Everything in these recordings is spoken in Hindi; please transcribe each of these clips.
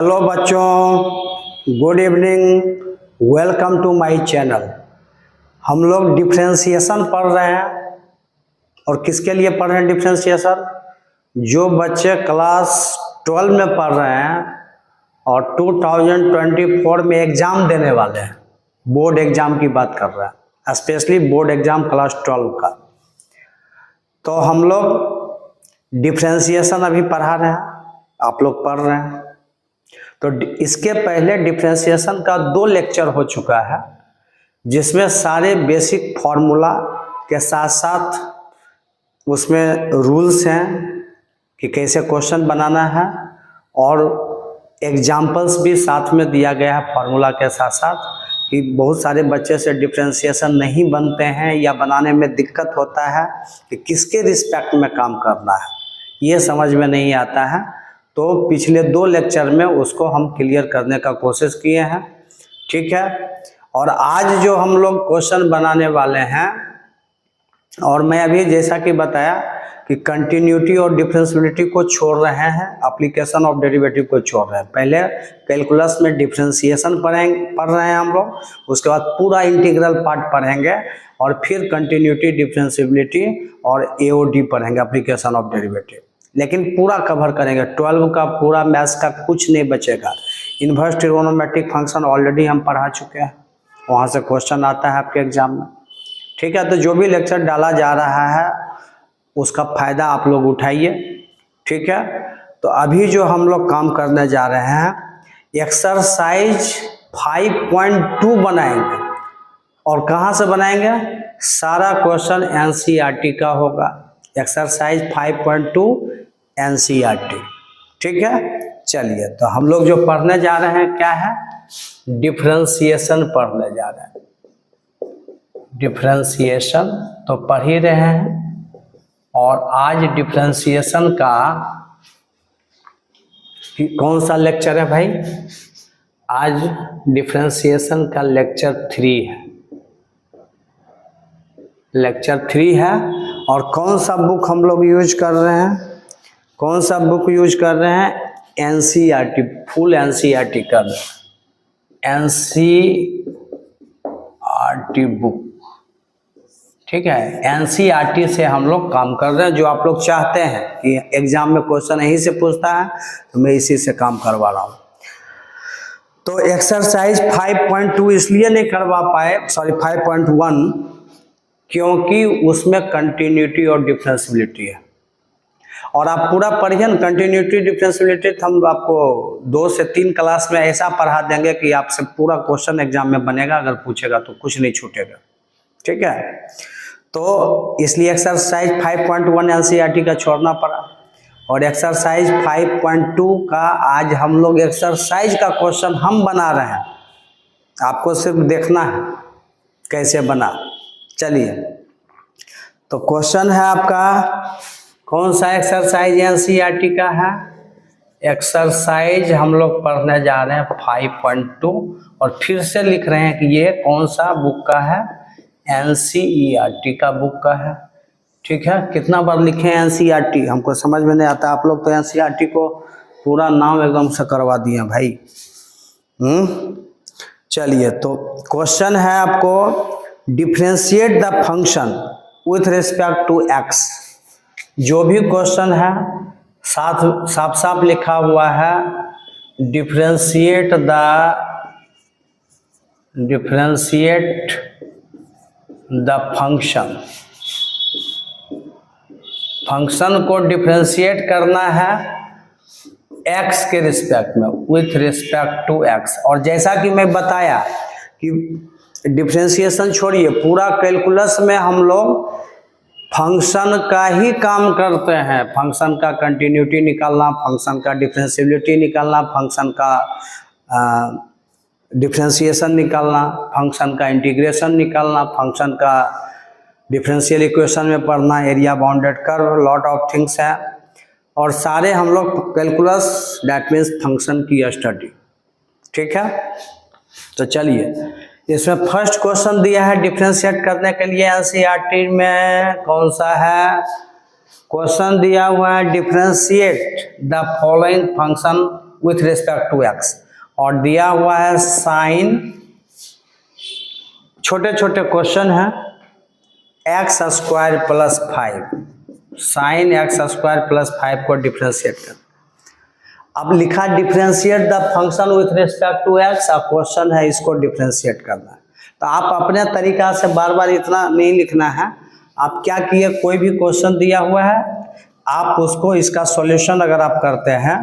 हेलो बच्चों, good evening. Welcome to my channel. हम लोग डिफरेंशिएशन पढ़ रहे हैं। और किसके लिए पढ़ रहे हैं डिफरेंशिएशन? जो बच्चे क्लास 12 में पढ़ रहे हैं और 2024 में एग्ज़ाम देने वाले हैं, बोर्ड एग्ज़ाम की बात कर रहे हैं, स्पेशली बोर्ड एग्ज़ाम क्लास 12 का। तो हम लोग डिफरेंशिएशन अभी पढ़ा रहे हैं, आप लोग पढ़ रहे हैं। तो इसके पहले डिफरेंशिएशन का 2 लेक्चर हो चुका है, जिसमें सारे बेसिक फार्मूला के साथ साथ उसमें रूल्स हैं कि कैसे क्वेश्चन बनाना है, और एग्जाम्पल्स भी साथ में दिया गया है फार्मूला के साथ साथ, कि बहुत सारे बच्चे से डिफरेंशिएशन नहीं बनते हैं या बनाने में दिक्कत होता है कि किसके रिस्पेक्ट में काम करना है, ये समझ में नहीं आता है। तो पिछले 2 लेक्चर में उसको हम क्लियर करने का कोशिश किए हैं, ठीक है। और आज जो हम लोग क्वेश्चन बनाने वाले हैं, और मैं अभी जैसा कि बताया कि कंटिन्यूटी और डिफरेंशियबिलिटी को छोड़ रहे हैं, एप्लीकेशन ऑफ डेरिवेटिव को छोड़ रहे हैं। पहले कैलकुलस में डिफरेंशिएशन पढ़ रहे हैं हम लोग, उसके बाद पूरा इंटीग्रल पार्ट पढ़ेंगे, और फिर कंटिन्यूटी, डिफरेंशियबिलिटी और एओडी पढ़ेंगे, एप्लीकेशन ऑफ डेरिवेटिव। लेकिन पूरा कवर करेंगे, 12 का पूरा मैथ्स का कुछ नहीं बचेगा। इन्वर्स ट्रिगोनोमेट्रिक फंक्शन ऑलरेडी हम पढ़ा चुके हैं, वहाँ से क्वेश्चन आता है आपके एग्जाम में, ठीक है। तो जो भी लेक्चर डाला जा रहा है उसका फ़ायदा आप लोग उठाइए, ठीक है। तो अभी जो हम लोग काम करने जा रहे हैं, एक्सरसाइज 5.2 बनाएंगे। और कहाँ से बनाएंगे? सारा क्वेश्चन एनसीईआरटी का होगा। एक्सरसाइज 5.2 एनसीईआरटी, ठीक है। चलिए, तो हम लोग जो पढ़ने जा रहे हैं क्या है? डिफरेंशिएशन पढ़ने जा रहे हैं। डिफरेंशिएशन तो पढ़ ही रहे हैं, और आज डिफरेंशिएशन का कौन सा लेक्चर है भाई? आज डिफरेंशिएशन का लेक्चर 3 है। लेक्चर 3 है। और कौन सा बुक हम लोग यूज कर रहे हैं? कौन सा बुक यूज कर रहे हैं? एनसीईआरटी, फुल एनसीईआरटी कर रहे हैं, एनसीईआरटी बुक, ठीक है। एनसीईआरटी से हम लोग काम कर रहे हैं। जो आप लोग चाहते हैं कि एग्जाम में क्वेश्चन यहीं से पूछता है, तो मैं इसी से काम करवा रहा हूँ। तो एक्सरसाइज 5.2 इसलिए नहीं करवा पाए, सॉरी 5.1, क्योंकि उसमें कंटिन्यूटी और डिफरेंशियबिलिटी है। और आप पूरा पढ़िए ना, कंटिन्यूटी डिफरेंशियबिलिटी तो हम आपको 2 से 3 क्लास में ऐसा पढ़ा देंगे कि आपसे पूरा क्वेश्चन एग्जाम में बनेगा, अगर पूछेगा तो कुछ नहीं छूटेगा, ठीक है। तो इसलिए एक्सरसाइज 5.1 एनसीईआरटी का छोड़ना पड़ा, और एक्सरसाइज 5.2 का आज हम लोग एक्सरसाइज का क्वेश्चन हम बना रहे हैं, आपको सिर्फ देखना है कैसे बना। चलिए, तो क्वेश्चन है आपका, कौन सा एक्सरसाइज एनसीईआरटी का है? एक्सरसाइज हम लोग पढ़ने जा रहे हैं 5.2, और फिर से लिख रहे हैं कि ये कौन सा बुक का है? एनसीईआरटी का बुक का है, ठीक है। कितना बार लिखे एनसीईआरटी हमको समझ में नहीं आता, आप लोग तो एनसीईआरटी को पूरा नाम एकदम से करवा दिए भाई। चलिए, तो क्वेश्चन है आपको, differentiate the function with respect to x. जो भी क्वेश्चन है साफ साफ लिखा हुआ है, डिफरेंशिएट द फंक्शन। फंक्शन को डिफरेंशिएट करना है एक्स के रिस्पेक्ट में, विथ रिस्पेक्ट टू एक्स। और जैसा कि मैं बताया कि डिफरेंशिएशन छोड़िए, पूरा कैलकुलस में हम लोग फंक्शन का ही काम करते हैं। फंक्शन का कंटिन्यूटी निकालना, फंक्शन का डिफरेंशियबिलिटी निकालना, फंक्शन का डिफरेंशिएशन निकालना, फंक्शन का इंटीग्रेशन निकालना, फंक्शन का डिफरेंशियल इक्वेशन में पढ़ना, area bounded curve, lot of things है। और सारे हम लोग कैलकुलस, दैट मीन्स फंक्शन की स्टडी, ठीक है। तो चलिए, इसमें फर्स्ट क्वेश्चन दिया है डिफरेंशिएट करने के लिए एनसीईआरटी में, कौन सा है? क्वेश्चन दिया हुआ है, differentiate the following function with respect to x, और दिया हुआ है साइन, छोटे छोटे क्वेश्चन है, x square plus 5, sine x square plus 5 को डिफ्रेंशिएट कर। अब लिखा differentiate the function with respect to x, अब क्वेश्चन है इसको डिफ्रेंशिएट करना। तो आप अपने तरीका से बार बार इतना नहीं लिखना है। आप क्या किए, कोई भी क्वेश्चन दिया हुआ है, आप उसको इसका सॉल्यूशन अगर आप करते हैं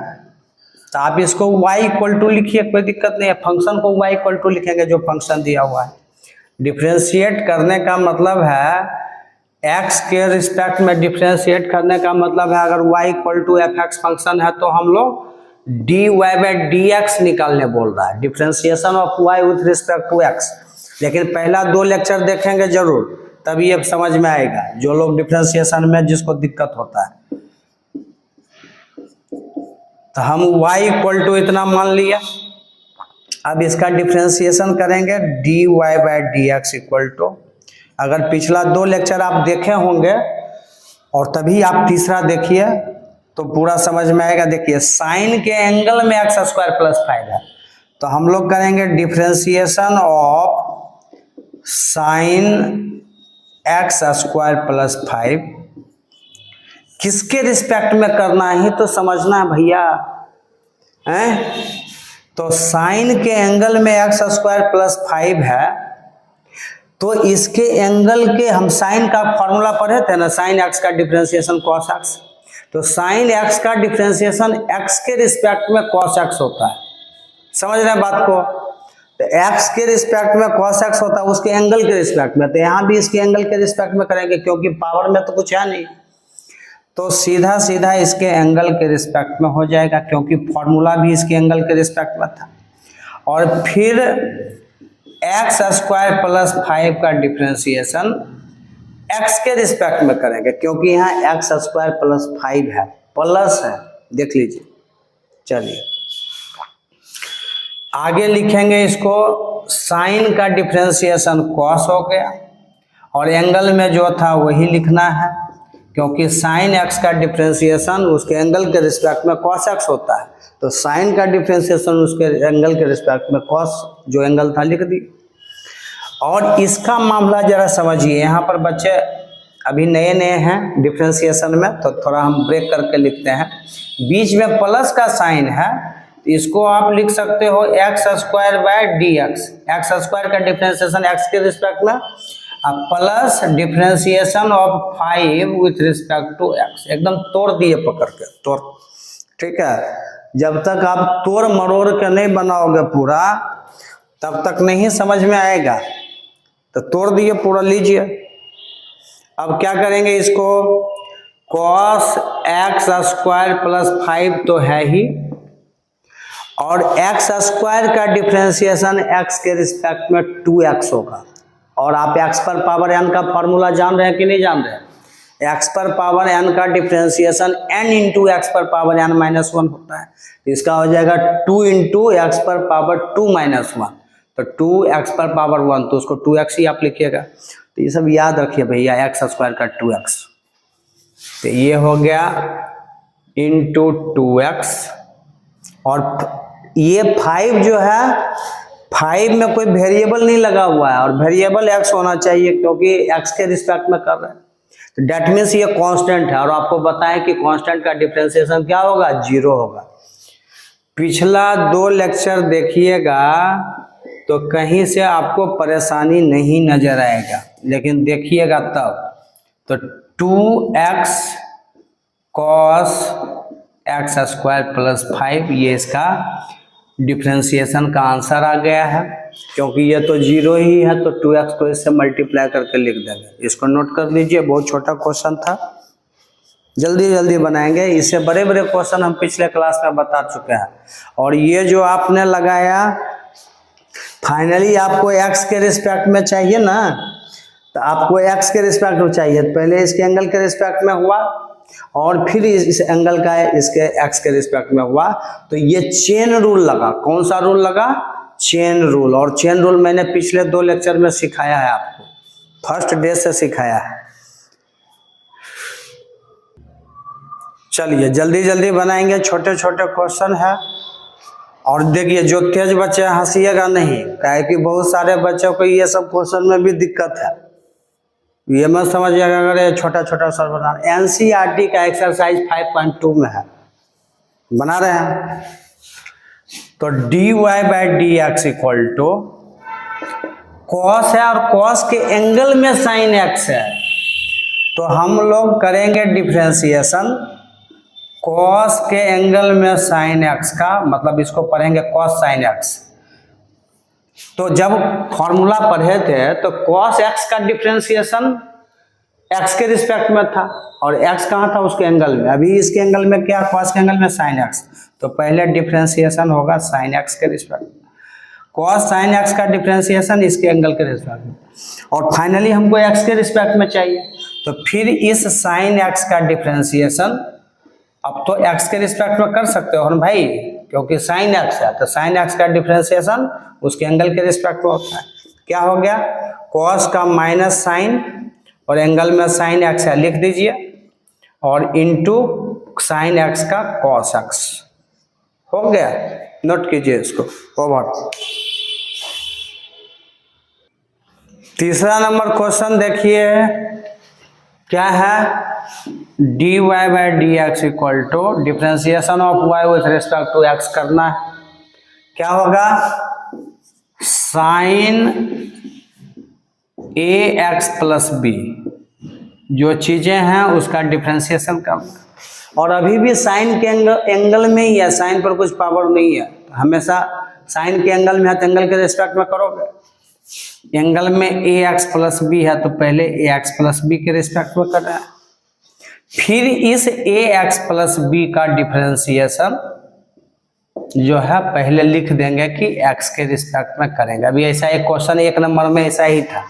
तो आप इसको y इक्वल टू लिखिए, कोई दिक्कत नहीं है। फंक्शन को y इक्वल टू लिखेंगे जो फंक्शन दिया हुआ है। डिफ्रेंशिएट करने का मतलब है x के रिस्पेक्ट में डिफ्रेंशिएट करने का मतलब है, अगर y equal to f x function है तो हम लोग dy बाई डी एक्स निकालने बोल रहा है, differentiation of y with respect to x। लेकिन पहला 2 लेक्चर देखेंगे जरूर, तभी अब समझ में आएगा, जो लोग डिफ्रेंशिएशन में जिसको दिक्कत होता है। तो हम y इक्वल टू इतना मान लिया, अब इसका डिफ्रेंशिएशन करेंगे dy by d x equal to, अगर पिछला 2 लेक्चर आप देखे होंगे और तभी आप तीसरा देखिए तो पूरा समझ में आएगा। देखिए साइन के एंगल में एक्स स्क्वायर प्लस 5 है, तो हम लोग करेंगे differentiation of sine x square plus 5, किसके रिस्पेक्ट में करना है तो समझना है भैया हैं। तो साइन के एंगल में एक्स स्क्वायर प्लस 5 है, तो इसके एंगल के हम साइन का फॉर्मूला पढ़े थे ना, साइन एक्स का डिफ्रेंशिएशन कॉस एक्स। तो साइन एक्स का डिफ्रेंशिएशन एक्स के रिस्पेक्ट में कॉस एक्स होता है, समझ रहे हैं बात को। तो एक्स के रिस्पेक्ट में कॉस एक्स होता है उसके एंगल के रिस्पेक्ट में, तो यहाँ भी इसके एंगल के रिस्पेक्ट में करेंगे क्योंकि पावर में तो कुछ है नहीं, तो सीधा सीधा इसके एंगल के रिस्पेक्ट में हो जाएगा क्योंकि फॉर्मूला भी इसके एंगल के रिस्पेक्ट में था। और फिर एक्स स्क्वायर प्लस 5 का डिफ्रेंशिएशन एक्स के रिस्पेक्ट में करेंगे क्योंकि यहाँ एक्स स्क्वायर प्लस 5 है, प्लस है, देख लीजिए। चलिए आगे लिखेंगे इसको, साइन का डिफ्रेंशिएशन कॉस हो गया और एंगल में जो था वही लिखना है क्योंकि साइन एक्स का डिफ्रेंशिएशन उसके एंगल के रिस्पेक्ट में कॉस एक्स होता है, तो साइन का डिफ्रेंशिएशन उसके एंगल के रिस्पेक्ट में कॉस जो एंगल था लिख दी। और इसका मामला जरा समझिए, यहाँ पर बच्चे अभी नए नए हैं डिफ्रेंशिएशन में, तो थोड़ा हम ब्रेक करके लिखते हैं। बीच में प्लस का साइन है, तो इसको आप लिख सकते हो x square by d x, x square का डिफ्रेंशिएशन एक्स के रिस्पेक्ट में, plus differentiation of 5 with respect to x. एकदम तोड़ दिए पकड़ के, तोड़, ठीक है। जब तक आप तोड़ मरोड़ के नहीं बनाओगे पूरा, तब तक नहीं समझ में आएगा। तो तोड़ दिए पूरा, लीजिए। अब क्या करेंगे इसको, cos एक्स स्क्वायर प्लस 5 तो है ही, और एक्स स्क्वायर का डिफ्रेंशिएशन एक्स के रिस्पेक्ट में 2x होगा। और आप x पर पावर n का फॉर्मूला जान रहे हैं कि नहीं जान रहे हैं। x पर पावर n का डिफ्रेंशिएशन n इंटू एक्स पर पावर n माइनस 1 होता है, इसका हो जाएगा 2 इंटू एक्स पर पावर 2 माइनस 1, तो 2x पर पावर 1, तो उसको 2x ही आप लिखिएगा। तो ये सब याद रखिए भैया, एक्स स्क्वायर का 2x, तो ये हो गया इंटू 2x। और ये 5 जो है, 5 में कोई वेरिएबल नहीं लगा हुआ है और वेरिएबल x होना चाहिए क्योंकि x के रिस्पेक्ट में कर रहे हैं, तो डेट मीन्स ये कांस्टेंट है। और आपको बताएं कि कांस्टेंट का डिफरेंशिएशन क्या होगा, 0 होगा। पिछला 2 लेक्चर देखिएगा तो कहीं से आपको परेशानी नहीं नजर आएगा, लेकिन देखिएगा तब। तो 2x cos x square plus 5, ये इसका डिफ्रेंशिएशन का आंसर आ गया है। क्योंकि ये तो 0 ही है तो 2x को इससे मल्टीप्लाई करके लिख देंगे। इसको नोट कर लीजिए, बहुत छोटा क्वेश्चन था, जल्दी जल्दी बनाएंगे। इससे बड़े बड़े क्वेश्चन हम पिछले क्लास में बता चुके हैं। और ये जो आपने लगाया, फाइनली आपको x के रिस्पेक्ट में चाहिए ना, तो आपको x के रिस्पेक्ट में चाहिए, पहले इसके एंगल के रिस्पेक्ट में हुआ और फिर इस एंगल का इसके x के रिस्पेक्ट में हुआ, तो ये चेन रूल लगा। कौन सा रूल लगा, चेन रूल। और चेन रूल मैंने पिछले 2 लेक्चर में सिखाया है आपको, फर्स्ट डे से सिखाया है। चलिए जल्दी जल्दी बनाएंगे, छोटे छोटे क्वेश्चन है, और देखिए जो तेज बच्चे हंसीएगा नहीं, काहे कि बहुत सारे बच्चों को ये सब क्वेश्चन में भी दिक्कत है, ये मत समझिएगा अगर ये छोटा छोटा सर बना। एनसीईआरटी का एक्सरसाइज 5.2 में है, बना रहे हैं। तो dy by d x equal to cos है और कॉस के एंगल में साइन एक्स है, तो हम लोग करेंगे डिफ्रेंसिएशन कॉस के एंगल में साइन एक्स का, मतलब इसको पढ़ेंगे कॉस साइन एक्स। तो जब फॉर्मूला पढ़े थे तो कॉस एक्स का डिफ्रेंसिएशन एक्स के रिस्पेक्ट में था और एक्स कहाँ था, उसके एंगल में। अभी इसके एंगल में क्या, कॉस के एंगल में साइन एक्स, तो पहले डिफ्रेंसिएशन होगा साइन एक्स के रिस्पेक्ट में, कॉस साइन एक्स का डिफ्रेंसिएशन इसके एंगल के रिस्पेक्ट में, और फाइनली हमको एक्स के रिस्पेक्ट में चाहिए। तो फिर इस साइन एक्स का डिफ्रेंसिएशन अब तो एक्स के रिस्पेक्ट में कर सकते हो ना भाई, क्योंकि साइन एक्स है, तो साइन एक्स का डिफ्रेंसिएशन उसके एंगल के रिस्पेक्ट में होता है। क्या हो गया, कॉस का माइनस साइन और एंगल में साइन एक्स है, लिख दीजिए, और इनटू साइन एक्स का कॉस एक्स हो गया। नोट कीजिए इसको, ओवर। तीसरा नंबर क्वेश्चन देखिए क्या है, dy by d x equal to differentiation of y with respect to x करना है। क्या होगा, साइन ए एक्स प्लस बी, जो चीजें हैं उसका डिफ्रेंसिएशन करना, और अभी भी साइन के एंगल में ही है, साइन पर कुछ पावर नहीं है, हमेशा साइन के एंगल में है तो एंगल के रिस्पेक्ट में करोगे। एंगल में ए एक्स प्लस बी है तो पहले ए एक्स प्लस बी के रिस्पेक्ट में कर रहे हैं, फिर इस ए एक्स प्लस बी का डिफरेंशिएशन जो है पहले लिख देंगे कि एक्स के रिस्पेक्ट में करेंगे। अभी ऐसा एक क्वेश्चन 1 नंबर में ऐसा ही था,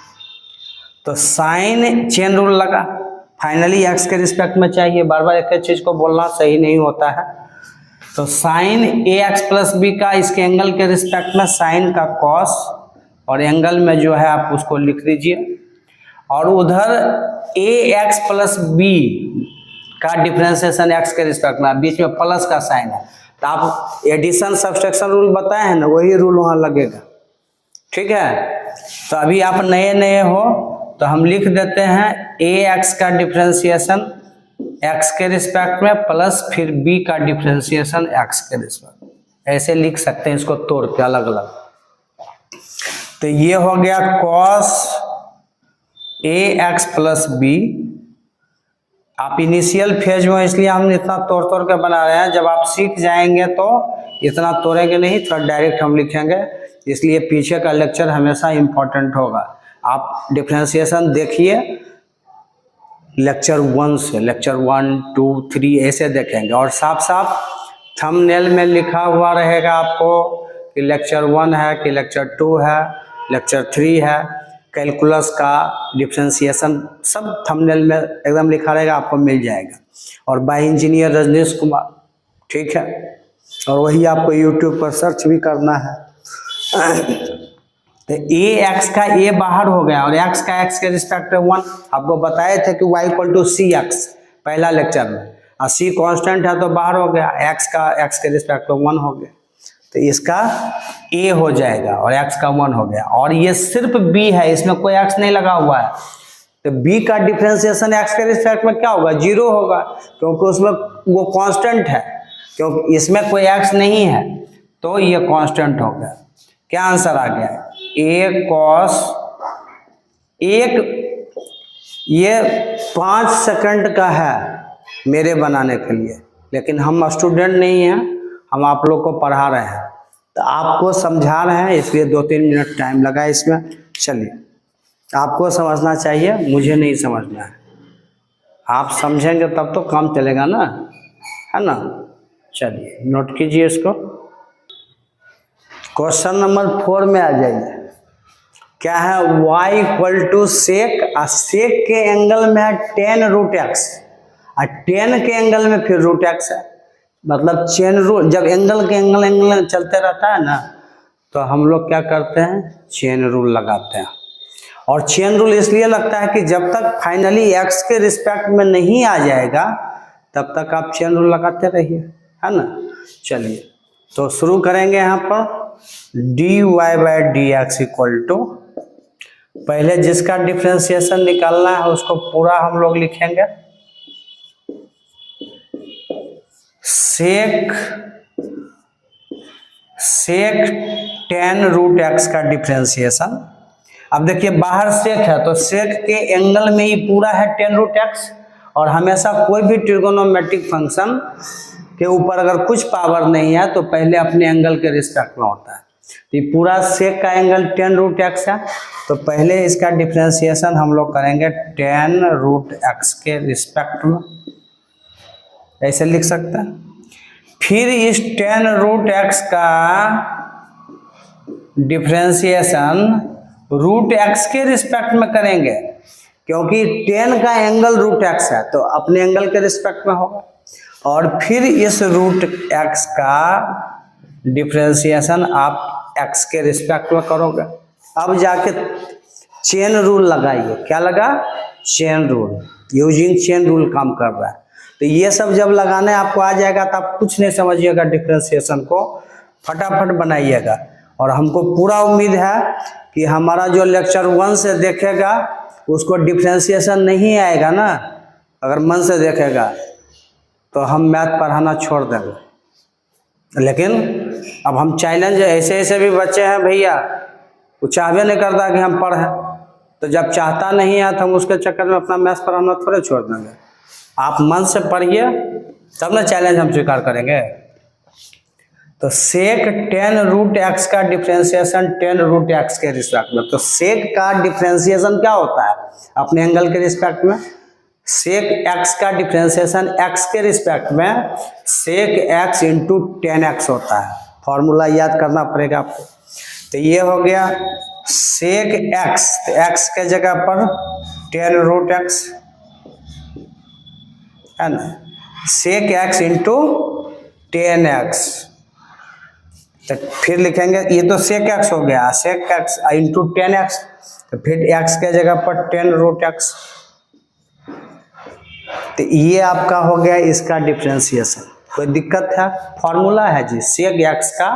तो साइन चेन रूल लगा, फाइनली एक्स के रिस्पेक्ट में चाहिए, बार बार एक चीज को बोलना सही नहीं होता है। तो साइन ए एक्स प्लस बी का इसके एंगल के रिस्पेक्ट में साइन का कॉस, और एंगल में जो है आप उसको लिख दीजिए, और उधर ए एक्स प्लस बी का डिफरेंशिएशन एक्स के रिस्पेक्ट में, बीच में प्लस का साइन है, तो आप एडिशन सब्सट्रैक्शन रूल बताए हैं ना, वही रूल वहाँ लगेगा, ठीक है। तो अभी आप नए नए हो तो हम लिख देते हैं ए एक्स का डिफरेंशिएशन एक्स के रिस्पेक्ट में प्लस फिर बी का डिफरेंशिएशन एक्स के रिस्पेक्ट में, ऐसे लिख सकते हैं इसको तोड़ के अलग अलग। तो ये हो गया cos a x plus B. आप इनिशियल फेज में इसलिए हम इतना तोड़ तोड़ के बना रहे हैं, जब आप सीख जाएंगे तो इतना तोड़ेंगे नहीं, थोड़ा डायरेक्ट हम लिखेंगे, इसलिए पीछे का लेक्चर हमेशा इम्पोर्टेंट होगा। आप डिफरेंशिएशन देखिए लेक्चर 1 से, लेक्चर 1, 2, 3 ऐसे देखेंगे, और साफ साफ थंबनेल में लिखा हुआ रहेगा आपको कि लेक्चर 1 है कि लेक्चर 2 है, लेक्चर 3 है, कैलकुलस का डिफरेंशिएशन सब थंबनेल में एकदम लिखा रहेगा, आपको मिल जाएगा। और बाय इंजीनियर रजनीश कुमार, ठीक है, और वही आपको यूट्यूब पर सर्च भी करना है। तो ए एक्स का ए बाहर हो गया और एक्स का एक्स के रिस्पेक्ट में 1, आपको बताए थे कि y equal to c x पहला लेक्चर में, और सी कांस्टेंट है तो बाहर हो गया, एक्स का एक्स के रिस्पेक्ट में 1 हो गया, तो इसका a हो जाएगा और x का 1 हो गया। और ये सिर्फ b है, इसमें कोई x नहीं लगा हुआ है, तो b का डिफरेंशिएशन x के रिस्पेक्ट में क्या होगा, 0 होगा, क्योंकि उसमें वो कांस्टेंट है, क्योंकि इसमें कोई x नहीं है, तो ये कांस्टेंट हो गया। क्या आंसर आ गया, a cos 1, ये 5 सेकंड का है मेरे बनाने के लिए, लेकिन हम स्टूडेंट नहीं हैं, हम आप लोग को पढ़ा रहे हैं, तो आपको समझा रहे हैं, इसलिए 2-3 मिनट टाइम लगा इसमें। चलिए, आपको समझना चाहिए, मुझे नहीं समझना है, आप समझेंगे तब तो काम चलेगा ना, है ना। चलिए नोट कीजिए इसको। क्वेश्चन नंबर 4 में आ जाइए। क्या है, y इक्वल टू सेक, और सेक के एंगल में है tan रूट एक्स, और tan के एंगल में फिर रूट एक्स है, मतलब चेन रूल, जब एंगल के एंगल चलते रहता है ना, तो हम लोग क्या करते हैं, चेन रूल लगाते हैं। और चेन रूल इसलिए लगता है कि जब तक फाइनली एक्स के रिस्पेक्ट में नहीं आ जाएगा तब तक आप चेन रूल लगाते रहिए, है ना। चलिए तो शुरू करेंगे यहाँ पर dy by d x equal to, पहले जिसका डिफ्रेंसिएशन निकालना है उसको पूरा हम लोग लिखेंगे, सेक टेन रूट एक्स का डिफ्रेंसिएशन। अब देखिए बाहर सेक है तो सेक के एंगल में ही पूरा है टेन रूट एक्स, और हमेशा कोई भी ट्रिगोनोमेट्रिक फंक्शन के ऊपर अगर कुछ पावर नहीं है तो पहले अपने एंगल के रिस्पेक्ट में होता है। तो ये पूरा सेक का एंगल टेन रूट एक्स है, तो पहले इसका डिफ्रेंसिएशन हम लोग करेंगे टेन रूट एक्स के रिस्पेक्ट में, ऐसे लिख सकते हैं। फिर इस टेन रूट एक्स का डिफ्रेंसिएशन रूट एक्स के रिस्पेक्ट में करेंगे, क्योंकि टेन का एंगल रूट एक्स है तो अपने एंगल के रिस्पेक्ट में होगा। और फिर इस रूट एक्स का डिफ्रेंसिएशन आप एक्स के रिस्पेक्ट में करोगे। अब जाके चेन रूल लगाइए, क्या लगा, chain rule, using chain rule काम कर रहा है। तो ये सब जब लगाने आपको आ जाएगा तो आप कुछ नहीं समझिएगा, डिफ्रेंसिएशन को फटाफट बनाइएगा। और हमको पूरा उम्मीद है कि हमारा जो लेक्चर 1 से देखेगा उसको डिफ्रेंसिएशन नहीं आएगा ना, अगर मन से देखेगा तो हम मैथ पढ़ाना छोड़ देंगे। लेकिन अब हम चैलेंज, ऐसे ऐसे भी बच्चे हैं भैया, वो चाहबे नहीं करता कि हम पढ़ें, तो जब चाहता नहीं है तो हम उसके चक्कर में अपना मैथ पढ़ाना थोड़े छोड़ देंगे। आप मन से पढ़िए तब ना चैलेंज हम स्वीकार करेंगे। तो सेक टेन रूट एक्स का डिफ्रेंसिएशन टेन रूट एक्स के रिस्पेक्ट में, तो सेक का डिफ्रेंसिएशन क्या होता है, अपने एंगल के रिस्पेक्ट में। सेक एक्स का डिफ्रेंसिएशन एक्स के रिस्पेक्ट में sec x into tan x होता है। फॉर्मूला याद करना पड़ेगा आपको। तो ये हो गया सेक एक्स, तो एक्स के जगह पर टेन रूट एक्स है ना, sec x into tan x. तो फिर लिखेंगे, ये तो सेक एक्स हो गया, sec x into tan x, तो फिर एक्स के जगह पर टेन रूट एक्स। तो ये आपका हो गया इसका डिफ्रेंसिएशन। कोई दिक्कत है, फॉर्मूला है जी, सेक एक्स का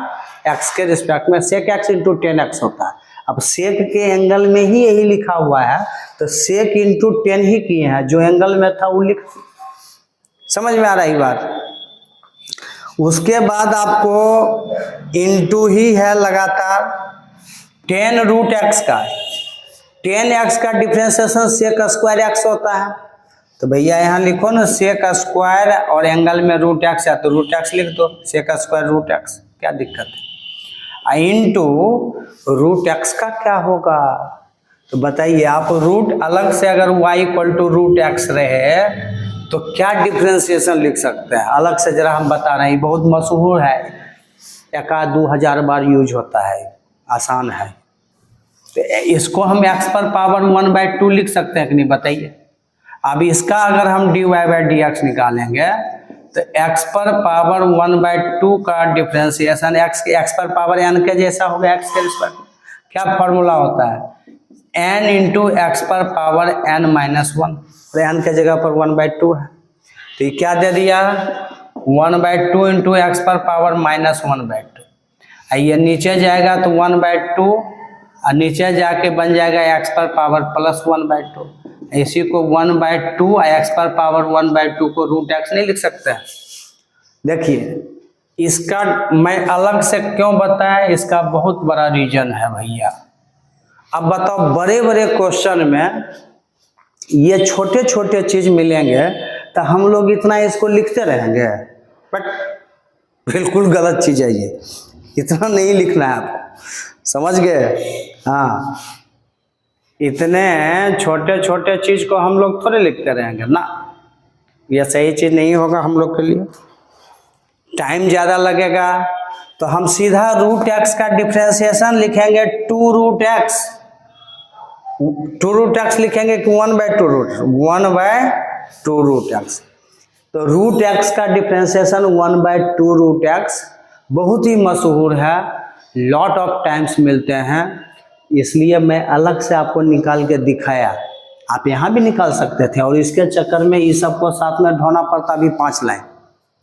एक्स के रिस्पेक्ट में sec x into tan x होता है। अब सेक के एंगल में ही यही लिखा हुआ है, तो सेक इंटू टेन ही किए हैं, जो एंगल में था वो लिख, समझ में आ रही बात। उसके बाद आपको इंटू ही है लगातार टेन रूट एक्स का, टेन एक्स का डिफ्रेंसिएशन सेक स्क्वायर एक्स होता है। तो भैया यहाँ लिखो ना सेक स्क्वायर और एंगल में रूट एक्स है तो रूट एक्स लिख दो, सेक स्क्वायर रूट एक्स, क्या दिक्कत है। इंटू रूट एक्स का क्या होगा, तो बताइए आप, रूट अलग से अगर y equal to root x रहे तो क्या डिफ्रेंसिएशन लिख सकते हैं, अलग से जरा हम बता रहे हैं, बहुत मशहूर है, 1000-2000 बार यूज होता है, आसान है। तो इसको हम x पर पावर 1/2 लिख सकते हैं कि नहीं, बताइए। अब इसका अगर हम dy बाई डी एक्स निकालेंगे तो x पर पावर 1/2 का डिफ्रेंसिएशन x पर पावर n के जैसा होगा, x के रिस्पेक्ट में। क्या फॉर्मूला होता है, n इंटू एक्स पर पावर n-1, तो n के जगह पर 1/2 है, तो ये क्या दे दिया, 1/2 इंटू एक्स पर पावर -1/2। ये नीचे जाएगा तो 1/2, और नीचे जाके बन जाएगा एक्स पर पावर +1/2। इसी को 1/2 और एक्स पर पावर 1/2 को रूट एक्स नहीं लिख सकते हैं। देखिए इसका मैं अलग से क्यों बताया, इसका बहुत बड़ा रीजन है भैया। अब बताओ, बड़े बड़े क्वेश्चन में ये छोटे छोटे चीज मिलेंगे तो हम लोग इतना इसको लिखते रहेंगे, बट बिल्कुल गलत चीज है ये, इतना नहीं लिखना है आपको, समझ गए। हाँ, इतने छोटे छोटे चीज को हम लोग थोड़े लिखते रहेंगे ना, यह सही चीज नहीं होगा हम लोग के लिए, टाइम ज़्यादा लगेगा। तो हम सीधा रूट एक्स का डिफ्रेंसिएशन लिखेंगे 2 रूट एक्स, 2 रूट एक्स लिखेंगे कि 1/2 रूट एक्स। तो रूट एक्स का डिफ्रेंसिएशन 1/2 रूट एक्स बहुत ही मशहूर है, लॉट ऑफ टाइम्स मिलते हैं, इसलिए मैं अलग से आपको निकाल के दिखाया। आप यहाँ भी निकाल सकते थे और इसके चक्कर में ये सबको साथ में ढोना पड़ता भी 5 लाइन,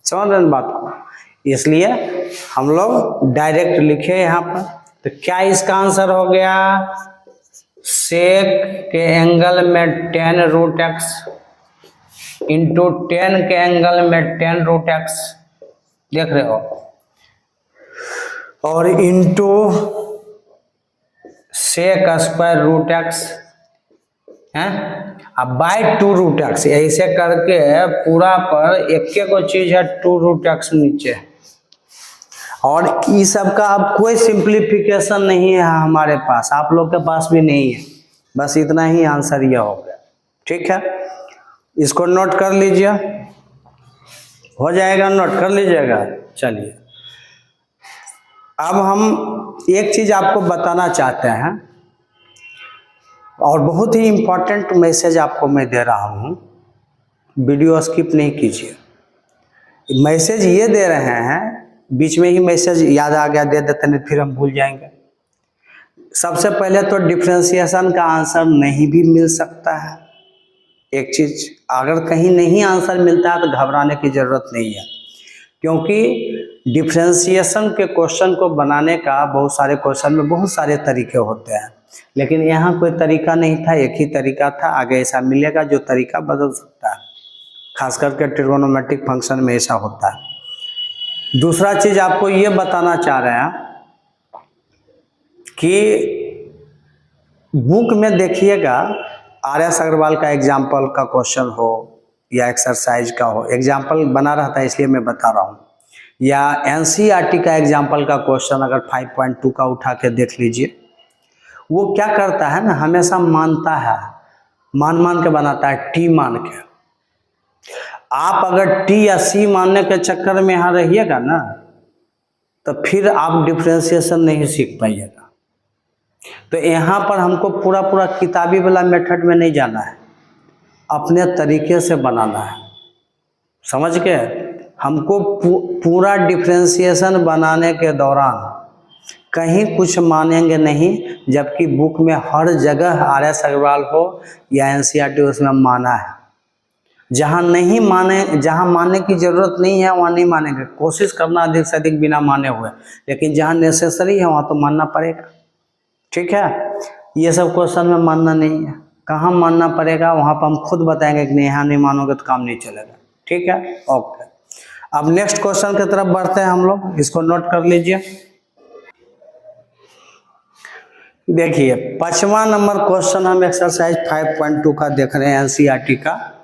समझ रहे हैं बात को। इसलिए हम लोग डायरेक्ट लिखे यहाँ पर। तो क्या इसका आंसर हो गया, सेक के एंगल में 10 रूट एक्स इंटू 10 के एंगल में 10 रूट एक्स, देख रहे हो, और into sec square root x है, अब बाय 2 रूट एक्स, ऐसे करके पूरा पर एक को चीज है 2 रूट एक्स नीचे। और इस सब का अब कोई सिंप्लीफिकेशन नहीं है हमारे पास, आप लोग के पास भी नहीं है, बस इतना ही आंसर यह हो गया। ठीक है, इसको नोट कर लीजिए, हो जाएगा, नोट कर लीजिएगा। चलिए अब हम एक चीज आपको बताना चाहते हैं, और बहुत ही इम्पोर्टेंट मैसेज आपको मैं दे रहा हूँ, वीडियो स्किप नहीं कीजिए। मैसेज ये दे रहे हैं, बीच में ही मैसेज याद आ गया दे देते, नहीं फिर हम भूल जाएंगे। सबसे पहले तो डिफरेंशिएशन का आंसर नहीं भी मिल सकता है। एक चीज, अगर कहीं नहीं आंसर मिलता है तो घबराने की जरूरत नहीं है, क्योंकि डिफरेंशिएशन के क्वेश्चन को बनाने का बहुत सारे क्वेश्चन में बहुत सारे तरीके होते हैं, लेकिन यहाँ कोई तरीका नहीं था, एक ही तरीका था। आगे ऐसा मिलेगा जो तरीका बदल सकता है, खास करके ट्रिगोनोमेट्रिक फंक्शन में ऐसा होता है। दूसरा चीज आपको ये बताना चाह रहे हैं कि बुक में देखिएगा, आर.एस. अग्रवाल का एग्जाम्पल का क्वेश्चन हो या एक्सरसाइज का हो, एग्जाम्पल बना रहता है इसलिए मैं बता रहा हूँ, या एनसीईआरटी का एग्जाम्पल का क्वेश्चन अगर 5.2 का उठा के देख लीजिए, वो क्या करता है ना, हमेशा मानता है, मान के बनाता है, टी मान के। आप अगर टी या सी मानने के चक्कर में यहाँ रहिएगा ना, तो फिर आप डिफरेंशिएशन नहीं सीख पाइएगा। तो यहाँ पर हमको पूरा किताबी वाला मेथड में नहीं जाना है, अपने तरीके से बनाना है, समझ के। हमको पूरा डिफरेंशिएशन बनाने के दौरान कहीं कुछ मानेंगे नहीं, जबकि बुक में हर जगह आर.एस. अग्रवाल हो या एनसीईआरटी उसमें माना है। जहाँ नहीं माने, जहाँ मानने की जरूरत नहीं है वहाँ नहीं मानेंगे, कोशिश करना अधिक से अधिक बिना माने हुए, लेकिन जहाँ नेसेसरी है वहाँ तो मानना पड़ेगा। ठीक है, ये सब क्वेश्चन में मानना नहीं है, कहाँ मानना पड़ेगा वहाँ पर हम खुद बताएंगे कि नहीं, यहाँ नहीं मानोगे तो काम नहीं चलेगा। ठीक है, ओके। अब नेक्स्ट क्वेश्चन की तरफ बढ़ते हैं हम लोग, इसको नोट कर लीजिए। देखिए 5वां नंबर क्वेश्चन हम एक्सरसाइज 5.2 का देख रहे हैं, एनसीईआरटी का।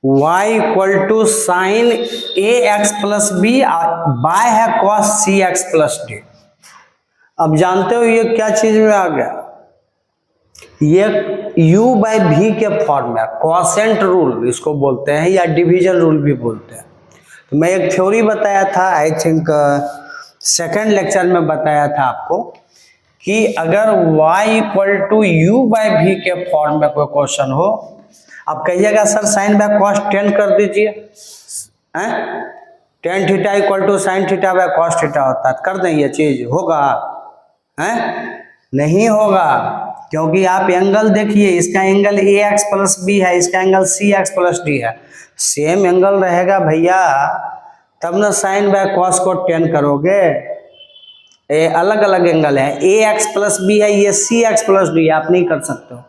y equal to sine A x plus b by है कॉस सी एक्स प्लस डी। अब जानते हो ये क्या चीज में आ गया, ये u बाई भी के फॉर्म में, क्वोशिएंट रूल इसको बोलते हैं या डिवीजन रूल भी बोलते हैं। तो मैं एक थ्योरी बताया था, आई थिंक सेकेंड लेक्चर में बताया था आपको, कि अगर y equal to u by v के फॉर्म में कोई क्वेश्चन हो, आप कहिएगा सर साइन बाय कॉस 10 कर दीजिए, tan theta equal to sine theta by cos theta होता है, कर दें ये चीज, होगा? नहीं होगा, क्योंकि आप एंगल देखिए, इसका angle a x plus b है, इसका angle c x plus D है, सेम एंगल रहेगा भैया, तब ना साइन बाय कॉस को 10 करोगे। ये अलग अलग एंगल है, ए एक्स प्लस बी है, ये सी एक्स प्लस डी, आप नहीं कर सकते हो,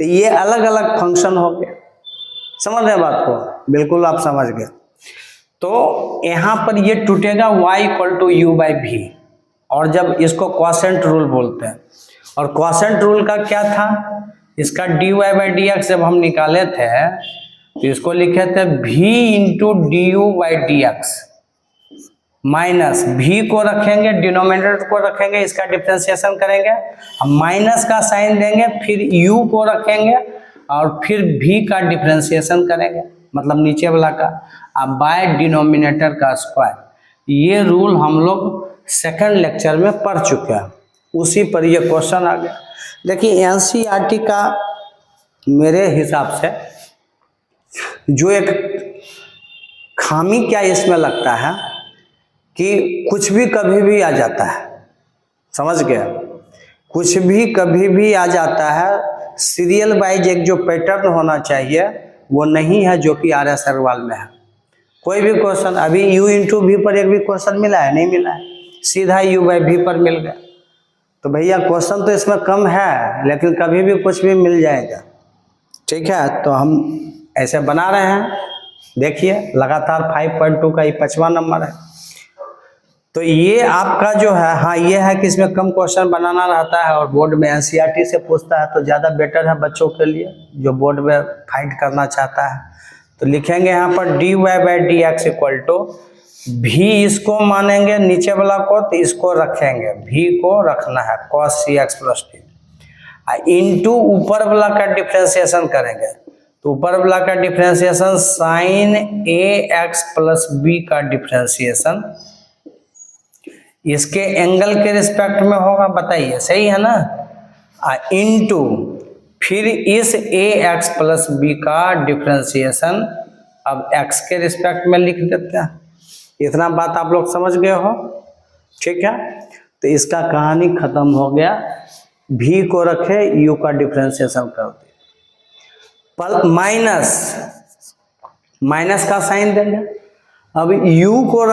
तो ये अलग अलग फंक्शन हो गया। समझ रहे बात को? बिल्कुल आप समझ गए। तो यहाँ पर ये टूटेगा y equal to u by v, और जब इसको क्वोशिएंट रूल बोलते हैं, और क्वोशिएंट रूल का क्या था, इसका dy बाई डी एक्स जब हम निकाले थे तो इसको लिखे थे v into D you by d x, minus v को रखेंगे, डिनोमिनेटर को रखेंगे, इसका डिफरेंशिएशन करेंगे, माइनस का साइन देंगे, फिर u को रखेंगे और फिर v का डिफरेंशिएशन करेंगे, मतलब नीचे वाला का, अब बाय डिनोमिनेटर का स्क्वायर। ये रूल हम लोग सेकंड लेक्चर में पढ़ चुके हैं, उसी पर ये क्वेश्चन आ गया। देखिए एनसीईआरटी का मेरे हिसाब से जो एक खामी क्या इसमें लगता है कि कुछ भी कभी भी आ जाता है, समझ गए, कुछ भी कभी भी आ जाता है, सीरियल वाइज एक जो पैटर्न होना चाहिए वो नहीं है जो कि आर.एस. अग्रवाल में है। कोई भी क्वेश्चन, अभी u इंटू वी पर एक भी क्वेश्चन मिला है? नहीं मिला है, सीधा u बाई वी पर मिल गया। तो भैया क्वेश्चन तो इसमें कम है, लेकिन कभी भी कुछ भी मिल जाएगा। ठीक है, तो हम ऐसे बना रहे हैं। देखिए लगातार 5.2 का ये 5वां नंबर है। तो ये आपका जो है, हाँ ये है कि इसमें कम क्वेश्चन बनाना रहता है और बोर्ड में एनसीईआरटी से पूछता है, तो ज़्यादा बेटर है बच्चों के लिए जो बोर्ड में फाइट करना चाहता है। तो लिखेंगे यहाँ पर dy by d x equal to भी, इसको मानेंगे नीचे वाला को, तो इसको रखेंगे, भी को रखना है cos cx plus D into ऊपर वाला का डिफ्रेंसिएशन करेंगे। तो ऊपर वाला का डिफ्रेंसिएशन साइन ए एक्स प्लस बी का डिफ्रेंसिएशन इसके एंगल के रिस्पेक्ट में होगा, बताइए सही है ना। इंटू फिर इस ए एक्स प्लस बी का डिफ्रेंसिएशन अब एक्स के रिस्पेक्ट में लिख देते हैं। इतना बात आप लोग समझ गए हो, ठीक है। तो इसका कहानी खत्म हो गया। भी को रखे, यू का डिफ्रेंसिएशन कर दिए, पर माइनस का साइन देंगे। अब u को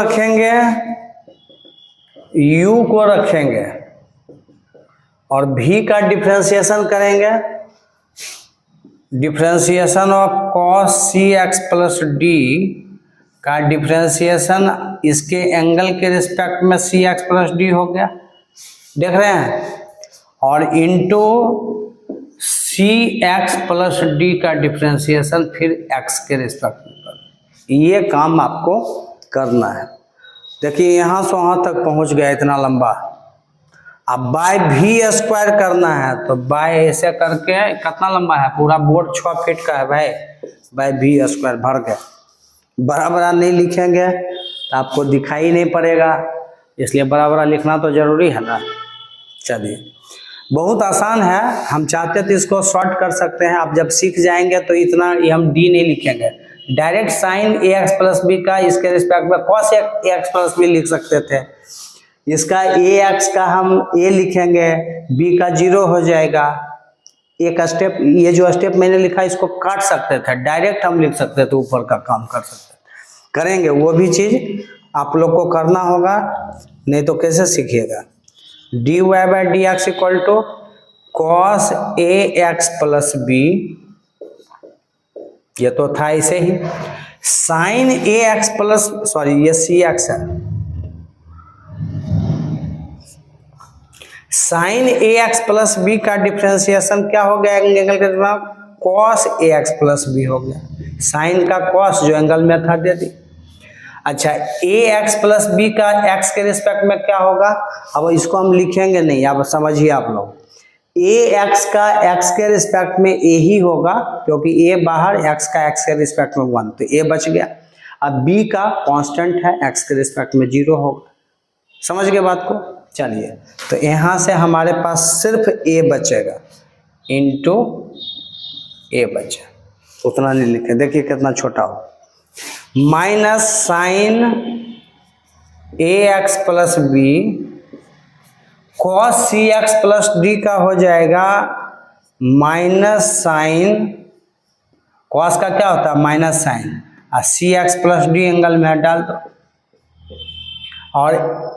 रखेंगे और v का डिफ्रेंसिएशन करेंगे। Differentiation of cos cx plus D का डिफ्रेंसिएशन इसके एंगल के रिस्पेक्ट में cx प्लस डी हो गया, देख रहे हैं, और इंटू cx प्लस डी का डिफ्रेंसिएशन फिर x के रिस्पेक्ट में करना। ये काम आपको करना है। देखिए यहाँ से वहाँ तक पहुँच गया इतना लंबा। अब बाय भी स्क्वायर करना है, तो बाय ऐसे करके कितना लंबा है, पूरा बोर्ड 6 फीट का है भाई, बाय भी स्क्वायर भर गया। बड़ा बड़ा नहीं लिखेंगे तो आपको दिखाई नहीं पड़ेगा, इसलिए बड़ा बड़ा लिखना तो जरूरी है ना। चलिए बहुत आसान है, हम चाहते तो इसको शॉर्ट कर सकते हैं। आप जब सीख जाएंगे तो इतना ये हम डी नहीं लिखेंगे, डायरेक्ट साइन ए एक्स प्लस बी का इसके रिस्पेक्ट में cos a x plus B लिख सकते थे। इसका ए एक्स का हम ए लिखेंगे, बी का 0 हो जाएगा। एक स्टेप, ये जो स्टेप मैंने लिखा इसको काट सकते थे, डायरेक्ट हम लिख सकते थे, ऊपर का काम कर सकते करेंगे। वो भी चीज़ आप लोग को करना होगा, नहीं तो कैसे सीखिएगा। dy by d x equal to cos a x plus b, ये तो था ऐसे ही। साइन ए एक्स प्लस, सॉरी ये सी एक्स है, साइन ए एक्स प्लस बी का डिफ्रेंसिएशन क्या हो गया एंगल के तरफ, cos a x plus b हो गया। साइन का कॉस जो एंगल में था दे दी। अच्छा ए एक्स प्लस बी का एक्स के रिस्पेक्ट में क्या होगा, अब इसको हम लिखेंगे नहीं, अब समझिए आप लोग। ए एक्स का एक्स के रिस्पेक्ट में ए ही होगा, क्योंकि ए बाहर, एक्स का एक्स के रिस्पेक्ट में 1, तो ए बच गया। अब बी का कांस्टेंट है, एक्स के रिस्पेक्ट में 0 होगा। समझ गए बात को। चलिए तो यहाँ से हमारे पास सिर्फ ए बचेगा, इंटू ए बचा, उतना नहीं लिखे, देखिए कितना छोटा हो। माइनस साइन ए एक्स प्लस बी कॉस सी एक्स प्लस डी का हो जाएगा माइनस साइन, कॉस का क्या होता है माइनस साइन, और सी एक्स प्लस डी एंगल में डाल दो। और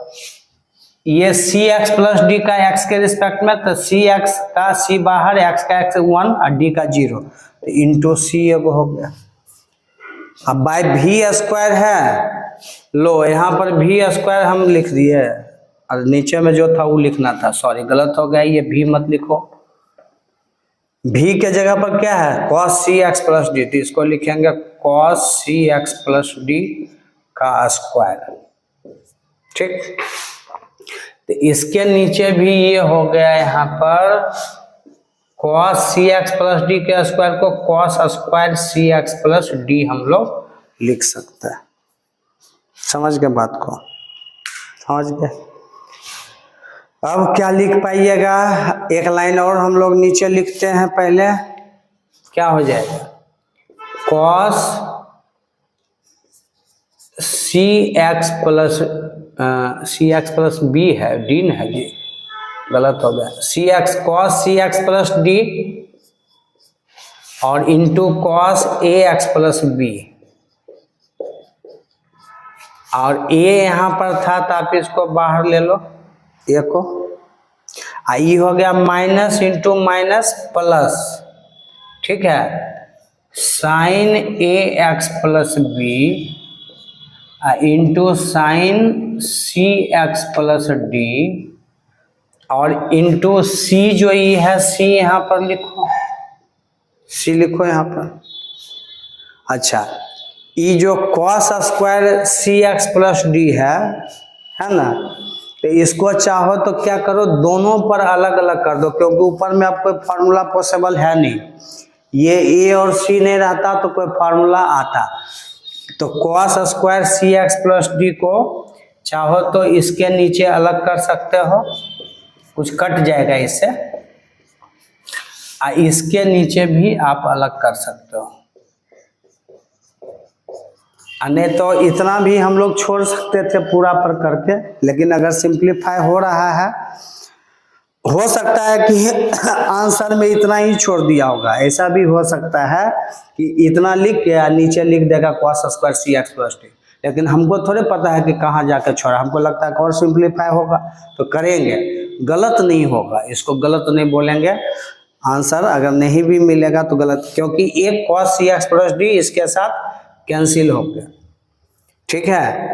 ये सी एक्स प्लस डी का एक्स के रिस्पेक्ट में, तो सी एक्स का सी बाहर, एक्स का एक्स 1 और डी का 0, तो इंटू सी एगो हो गया। अब बाय भी स्क्वायर है, लो यहाँ पर भी स्क्वायर हम लिख दिए, और नीचे में जो था वो लिखना था, सॉरी गलत हो गया, ये भी मत लिखो। भी के जगह पर क्या है कॉस सी एक्स प्लस डी, तो इसको लिखेंगे कॉस सी एक्स प्लस डी का स्क्वायर, ठीक। तो इसके नीचे भी ये हो गया यहाँ पर cos सी एक्स प्लस डी के स्क्वायर को cos स्क्वायर सी एक्स प्लस डी हम लोग लिख सकते हैं। समझ गए बात को, समझ गए। अब क्या लिख पाइएगा, एक लाइन और हम लोग नीचे लिखते हैं पहले, क्या हो जाएगा cos सी एक्स प्लस बी है, डी है जी, गलत हो गया, सी एक्स कॉस सी एक्स प्लस डी और into cos a x plus B, और ए यहाँ पर था तो आप इसको बाहर ले लो, ए को। आई हो गया माइनस इंटू माइनस प्लस, ठीक है, साइन ए x plus B into sine C x plus D, और इंटू सी जो ई है, सी यहाँ पर लिखो, सी लिखो यहाँ पर। अच्छा, ये जो कॉस स्क्वायर सी एक्स प्लस डी है ना, तो इसको चाहो तो क्या करो, दोनों पर अलग अलग कर दो, क्योंकि ऊपर में अब कोई फार्मूला पॉसिबल है नहीं। ये ए और सी नहीं रहता तो कोई फार्मूला आता। तो कॉस स्क्वायर सी एक्स प्लस डी को चाहो तो इसके नीचे अलग कर सकते हो, कुछ कट जाएगा इससे, और इसके नीचे भी आप अलग कर सकते हो। नहीं तो इतना भी हम लोग छोड़ सकते थे पूरा पर करके, लेकिन अगर सिंप्लीफाई हो रहा है, हो सकता है कि आंसर में इतना ही छोड़ दिया होगा। ऐसा भी हो सकता है कि इतना लिख के नीचे लिख देगा cos स्क्वायर सी एक्स प्लस डी, लेकिन हमको थोड़े पता है कि कहाँ जाकर छोड़ा। हमको लगता है कि और सिंप्लीफाई होगा तो करेंगे, गलत नहीं होगा, इसको गलत नहीं बोलेंगे। आंसर अगर नहीं भी मिलेगा तो गलत, क्योंकि एक cos सी एक्स प्लस डी इसके साथ कैंसिल हो गया, ठीक है।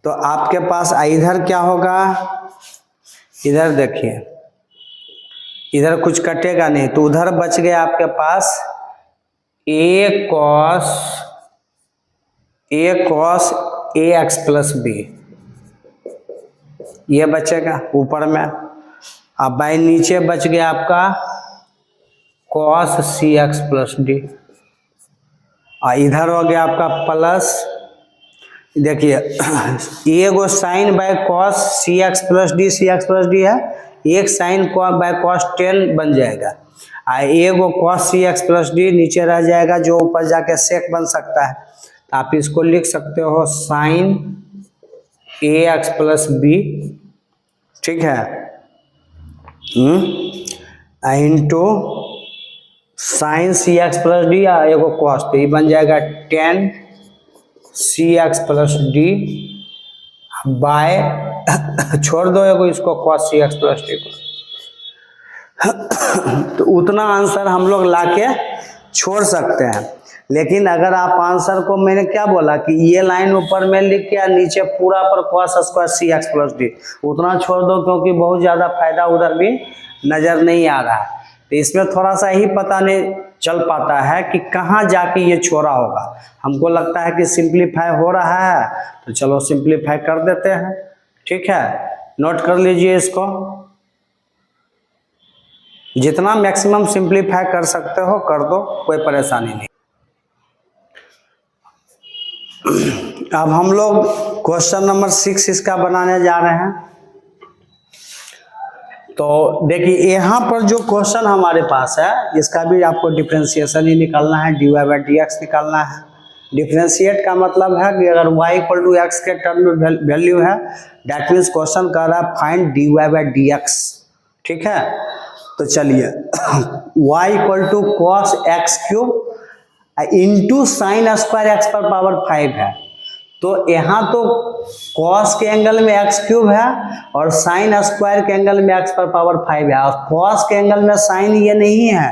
तो आपके पास इधर क्या होगा, इधर देखिए, इधर कुछ कटेगा नहीं, तो उधर बच गया आपके पास ए cos a x plus b, ये बचेगा ऊपर में। अब बाई नीचे बच गया आपका कॉस सी एक्स प्लस डी, और इधर हो गया आपका प्लस, देखिए ये गो sine by cos C x plus D है, एक साइन बाय कॉस 10 बन जाएगा, और एक गो कॉस सी एक्स प्लस डी नीचे रह जाएगा, जो ऊपर जाके सेक बन सकता है। तो आप इसको लिख सकते हो साइन ए एक्स प्लस बी, ठीक है, into sine C x plus D या एगो कॉस, तो ये बन जाएगा 10 सी एक्स प्लस डी बाय छोड़ दो एगो इसको कॉस सी एक्स प्लस डी को। तो उतना आंसर हम लोग लाके छोड़ सकते हैं। लेकिन अगर आप आंसर को, मैंने क्या बोला कि ये लाइन ऊपर में लिख के नीचे पूरा पर कॉस स्क्वायर सी एक्स प्लस डी, उतना छोड़ दो, क्योंकि बहुत ज़्यादा फायदा उधर भी नज़र नहीं आ रहा है। तो इसमें थोड़ा सा ही पता नहीं चल पाता है कि कहाँ जाके ये छोड़ा होगा। हमको लगता है कि सिंप्लीफाई हो रहा है, तो चलो सिंप्लीफाई कर देते हैं, ठीक है। नोट कर लीजिए इसको, जितना मैक्सिमम सिंप्लीफाई कर सकते हो कर दो, कोई परेशानी नहीं। अब हम लोग क्वेश्चन नंबर 6 इसका बनाने जा रहे हैं। तो देखिए यहाँ पर जो क्वेश्चन हमारे पास है, इसका भी आपको डिफरेंशिएशन ही निकालना है, dy बाई डी एक्स निकालना है। डिफरेंशिएट का मतलब है कि अगर y इक्वल टू एक्स के टर्म में वैल्यू है, दैट मीन्स क्वेश्चन कह रहा है find dy by d x, ठीक है। तो चलिए y equal to cos x cube into sine square x पर पावर 5 है। तो यहाँ तो कॉस के एंगल में एक्स क्यूब है और साइन स्क्वायर के एंगल में एक्स पर पावर 5 है, और कॉस के एंगल में साइन ये नहीं है,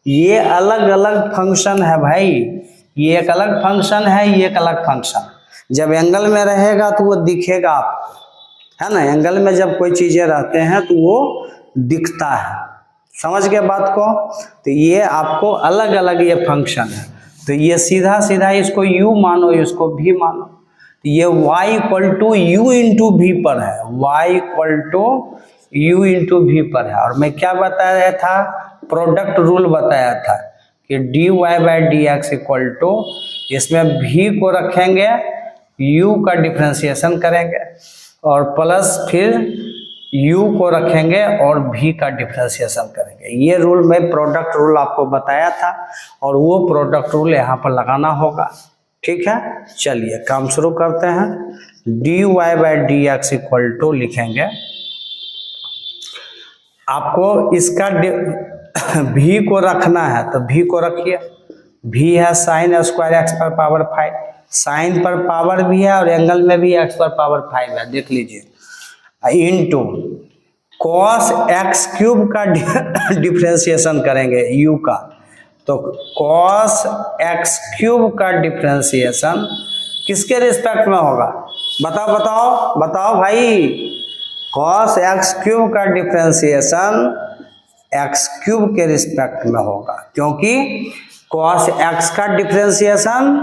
ये अलग अलग फंक्शन है भाई। ये एक अलग फंक्शन है, ये एक अलग फंक्शन। जब एंगल में रहेगा तो वो दिखेगा आपको, है ना। एंगल में जब कोई चीजें रहते हैं तो वो दिखता है, समझ गए बात को। तो ये आपको अलग अलग ये फंक्शन है। तो ये सीधा सीधा इसको u मानो, इसको v मानो। तो ये y equal to u into v पर है, y equal to u into v पर है। और मैं क्या बताया था, प्रोडक्ट रूल बताया था कि dy by d x equal to, इसमें v को रखेंगे, u का डिफ्रेंसिएशन करेंगे, और प्लस फिर u को रखेंगे और v का डिफ्रेंसिएशन करेंगे। ये रूल में प्रोडक्ट रूल आपको बताया था, और वो प्रोडक्ट रूल यहाँ पर लगाना होगा, ठीक है। चलिए काम शुरू करते हैं। dy by d x equal to लिखेंगे, आपको इसका v को रखना है, तो v को रखिए। v है साइन स्क्वायर एक्स पर पावर 5, साइन पर पावर भी है और एंगल में भी x पर पावर 5 है, देख लीजिए, इनटू cos x क्यूब का डिफ्रेंसिएशन करेंगे u का, तो cos x क्यूब का डिफ्रेंसिएशन किसके रिस्पेक्ट में होगा? बताओ बताओ बताओ भाई। cos x क्यूब का डिफ्रेंसिएशन x क्यूब के रिस्पेक्ट में होगा, क्योंकि cos x का डिफ्रेंसिएशन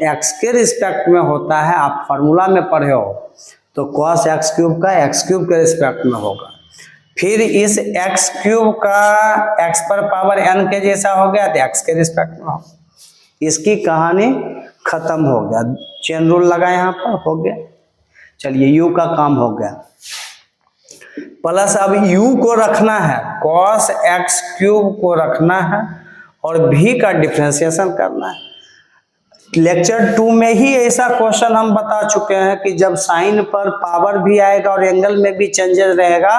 x के रिस्पेक्ट में होता है। आप फार्मूला में पढ़े हो, तो cos x क्यूब का x क्यूब के रिस्पेक्ट में होगा। फिर इस x क्यूब का x पर पावर n के जैसा हो गया तो x के रिस्पेक्ट में होगा। इसकी कहानी खत्म हो गया, चेन रूल लगा यहाँ पर, हो गया। चलिए u का काम हो गया, प्लस अब u को रखना है, cos x क्यूब को रखना है और v का डिफ्रेंसिएशन करना है। लेक्चर 2 में ही ऐसा क्वेश्चन हम बता चुके हैं कि जब साइन पर पावर भी आएगा और एंगल में भी चेंजेस रहेगा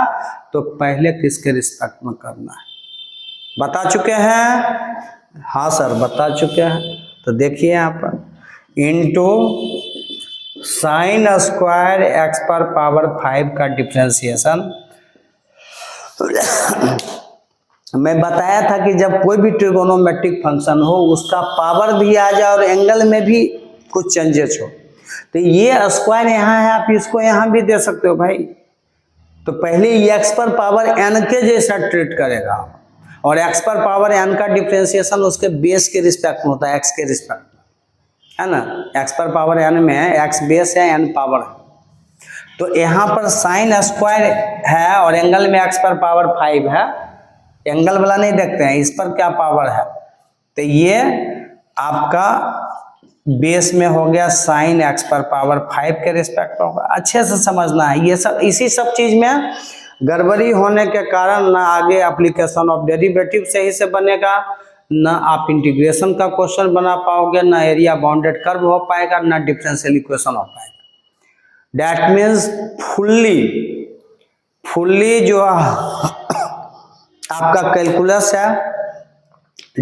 तो पहले किसके रिस्पेक्ट में करना है, बता चुके हैं। हाँ सर बता चुके हैं। तो देखिए यहाँ पर इनटू साइन स्क्वायर एक्स पर पावर 5 का डिफ्रेंसिएशन। मैं बताया था कि जब कोई भी ट्रिगोनोमेट्रिक फंक्शन हो उसका पावर भी आ जाए और एंगल में भी कुछ चेंजेस हो, तो ये स्क्वायर यहाँ है, आप इसको यहाँ भी दे सकते हो भाई। तो पहले एक्स पर पावर एन के जैसा ट्रीट करेगा, और एक्स पर पावर एन का डिफ्रेंसिएशन उसके बेस के रिस्पेक्ट में होता है, एक्स के रिस्पेक्ट में, है ना। एक्स पर पावर एन में एक्स बेस है, एन पावर है। तो यहाँ पर साइन स्क्वायर है और एंगल में एक्स पर पावर 5 है, एंगल वाला नहीं देखते हैं, इस पर क्या पावर है, तो ये आपका बेस में हो गया साइन एक्स पर पावर 5 के रिस्पेक्ट में होगा। अच्छे से समझना है ये सब, इसी सब चीज में गड़बड़ी होने के कारण ना आगे एप्लीकेशन ऑफ डेरिवेटिव सही से बनेगा, ना आप इंटीग्रेशन का क्वेश्चन बना पाओगे, ना एरिया बाउंडेड कर्व हो पाएगा, ना डिफरेंशियल इक्वेशन हो पाएगा। दैट मीन्स फुल्ली जो आपका कैलकुलस है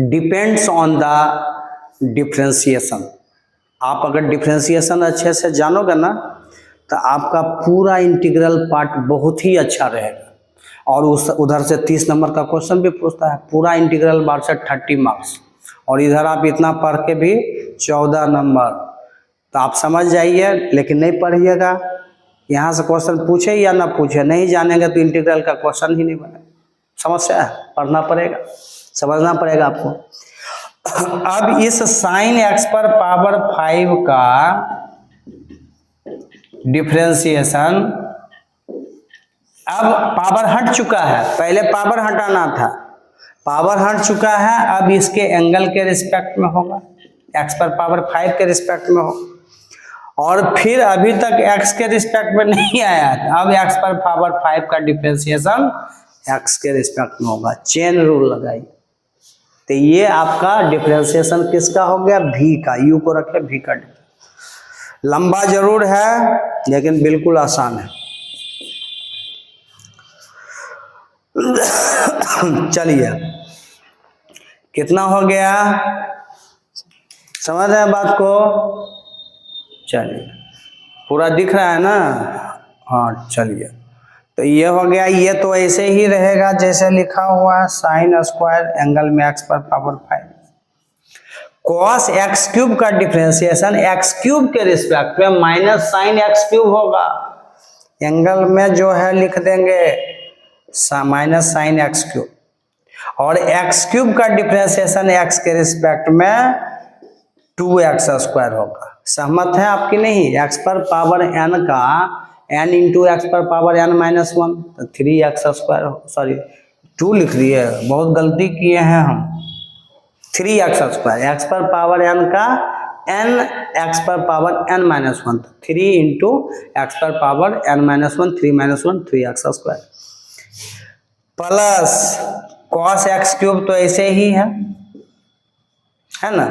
डिपेंड्स ऑन द डिफरेंशिएशन। आप अगर डिफरेंशिएशन अच्छे से जानोगे ना तो आपका पूरा इंटीग्रल पार्ट बहुत ही अच्छा रहेगा। और उस उधर से 30 नंबर का क्वेश्चन भी पूछता है, पूरा इंटीग्रल बार से 30 मार्क्स, और इधर आप इतना पढ़ के भी 14 नंबर। तो आप समझ जाइए, लेकिन नहीं पढ़िएगा, यहाँ से क्वेश्चन पूछे या ना पूछे, नहीं जानेंगे तो इंटीग्रल का क्वेश्चन ही नहीं बनेगा। समस्या है, पढ़ना पड़ेगा, समझना पड़ेगा आपको। अब इस साइन एक्स पर पावर 5 का डिफरेंशिएशन, अब पावर हट चुका है, पहले पावर हटाना था, पावर हट चुका है, अब इसके एंगल के रिस्पेक्ट में होगा, एक्स पर पावर 5 के रिस्पेक्ट में हो। और फिर अभी तक एक्स के रिस्पेक्ट में नहीं आया, अब एक्स पर पावर 5 का डिफरेंशिएशन एक्स के रिस्पेक्ट में होगा। चेन रूल लगाइए, तो ये आपका डिफरेंशिएशन किसका हो गया? भी का। यू को रखे भी का। लंबा जरूर है लेकिन बिल्कुल आसान है। चलिए, कितना हो गया, समझ रहे हैं बात को? चलिए, पूरा दिख रहा है ना? हाँ चलिए, तो ये हो गया। ये तो ऐसे ही रहेगा जैसे लिखा हुआ है, साइन स्क्वायर एंगल में एक्स पर पावर 5, कॉस एक्स क्यूब का डिफरेंशिएशन एक्स क्यूब के रिस्पेक्ट में माइनस साइन एक्स क्यूब होगा। एंगल में जो है लिख देंगे माइनस साइन एक्स क्यूब, और एक्स क्यूब का डिफरेंशिएशन एक्स के रिस्पेक्ट में 2x स्क्वायर होगा। सहमत है आपकी? नहीं, एक्स पर पावर n का n इंटू एक्स पर पावर n माइनस 1, तो 3x स्क्वायर, सॉरी 2 लिख दिए, बहुत गलती किए हैं हम। 3x स्क्वायर, एक्स पर पावर n का n एक्स पर power n minus 1, 3 into X पर power n minus 1, 3 minus 1, 3x square, plus cos x cube तो ऐसे ही है ना,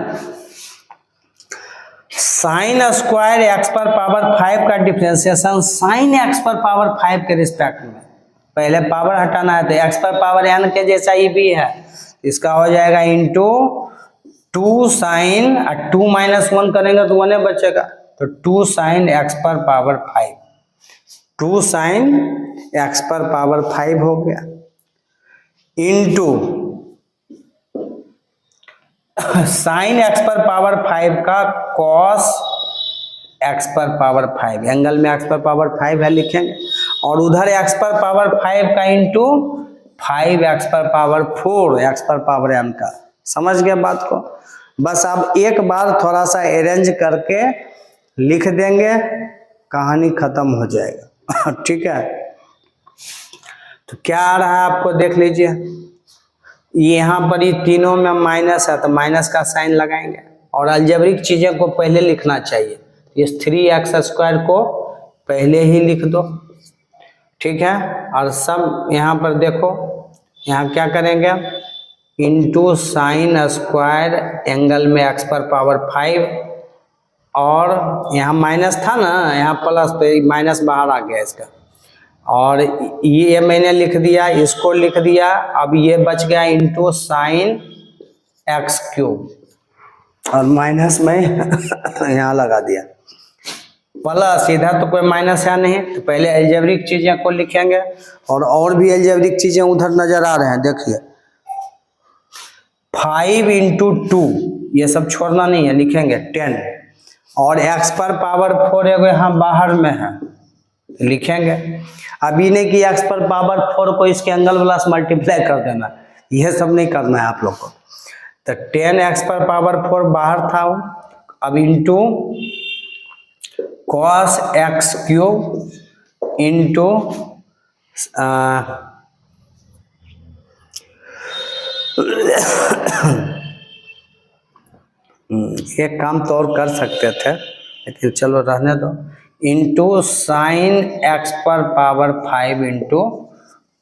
साइन स्क्वायर एक्स पर पावर 5 का डिफरेंशिएशन साइन एक्स पर पावर 5 के रिस्पेक्ट में, पहले पावर हटाना है तो एक्स पर पावर n के जैसा ही भी है, इसका हो जाएगा इंटू 2 साइन 2 माइनस 1 करेंगे तो 1 बचेगा, तो 2 साइन एक्स पर पावर 5, 2 साइन एक्स पर पावर 5 हो गया, इंटू साइन एक्स पर पावर 5 का कॉस एक्स पर पावर 5, एंगल में एक्स पर पावर 5 है लिखेंगे, और उधर एक्स पर पावर 5 का इंटू 5 एक्स पर पावर 4 एक्स पर पावर m का। समझ गए बात को? बस आप एक बार थोड़ा सा अरेंज करके लिख देंगे, कहानी खत्म हो जाएगा। ठीक है, तो क्या आ रहा है आपको देख लीजिए, यहाँ पर ये तीनों में माइनस है तो माइनस का साइन लगाएंगे, और अलजेब्रिक चीजें को पहले लिखना चाहिए, इस 3x² को पहले ही लिख दो, ठीक है। और सब यहाँ पर देखो, यहाँ क्या करेंगे, इंटू साइन स्क्वायर एंगल में x पर पावर 5, और यहाँ माइनस था ना, यहाँ प्लस, तो माइनस बाहर आ गया इसका, और ये मैंने लिख दिया, इसको लिख दिया, अब ये बच गया इंटू साइन x³ और माइनस में यहाँ लगा दिया, प्लस इधर तो कोई माइनस है नहीं, तो पहले अलजेब्रिक चीजें को लिखेंगे, और भी अलजेब्रिक चीजें उधर नजर आ रहे हैं, देखिए 5 इंटू 2, ये सब छोड़ना नहीं है, लिखेंगे 10, और x पर पावर 4 यहाँ बाहर में है, लिखेंगे। अभी नहीं कि x पर पावर 4 को इसके एंगल प्लस मल्टीप्लाई कर देना, यह सब नहीं करना है आप लोग को। तो 10x पर पावर 4 बाहर था, अब इंटू कॉस x³ इंटू एक काम तो और कर सकते थे, लेकिन चलो रहने दो, इंटू साइन एक्स पर पावर 5 इंटू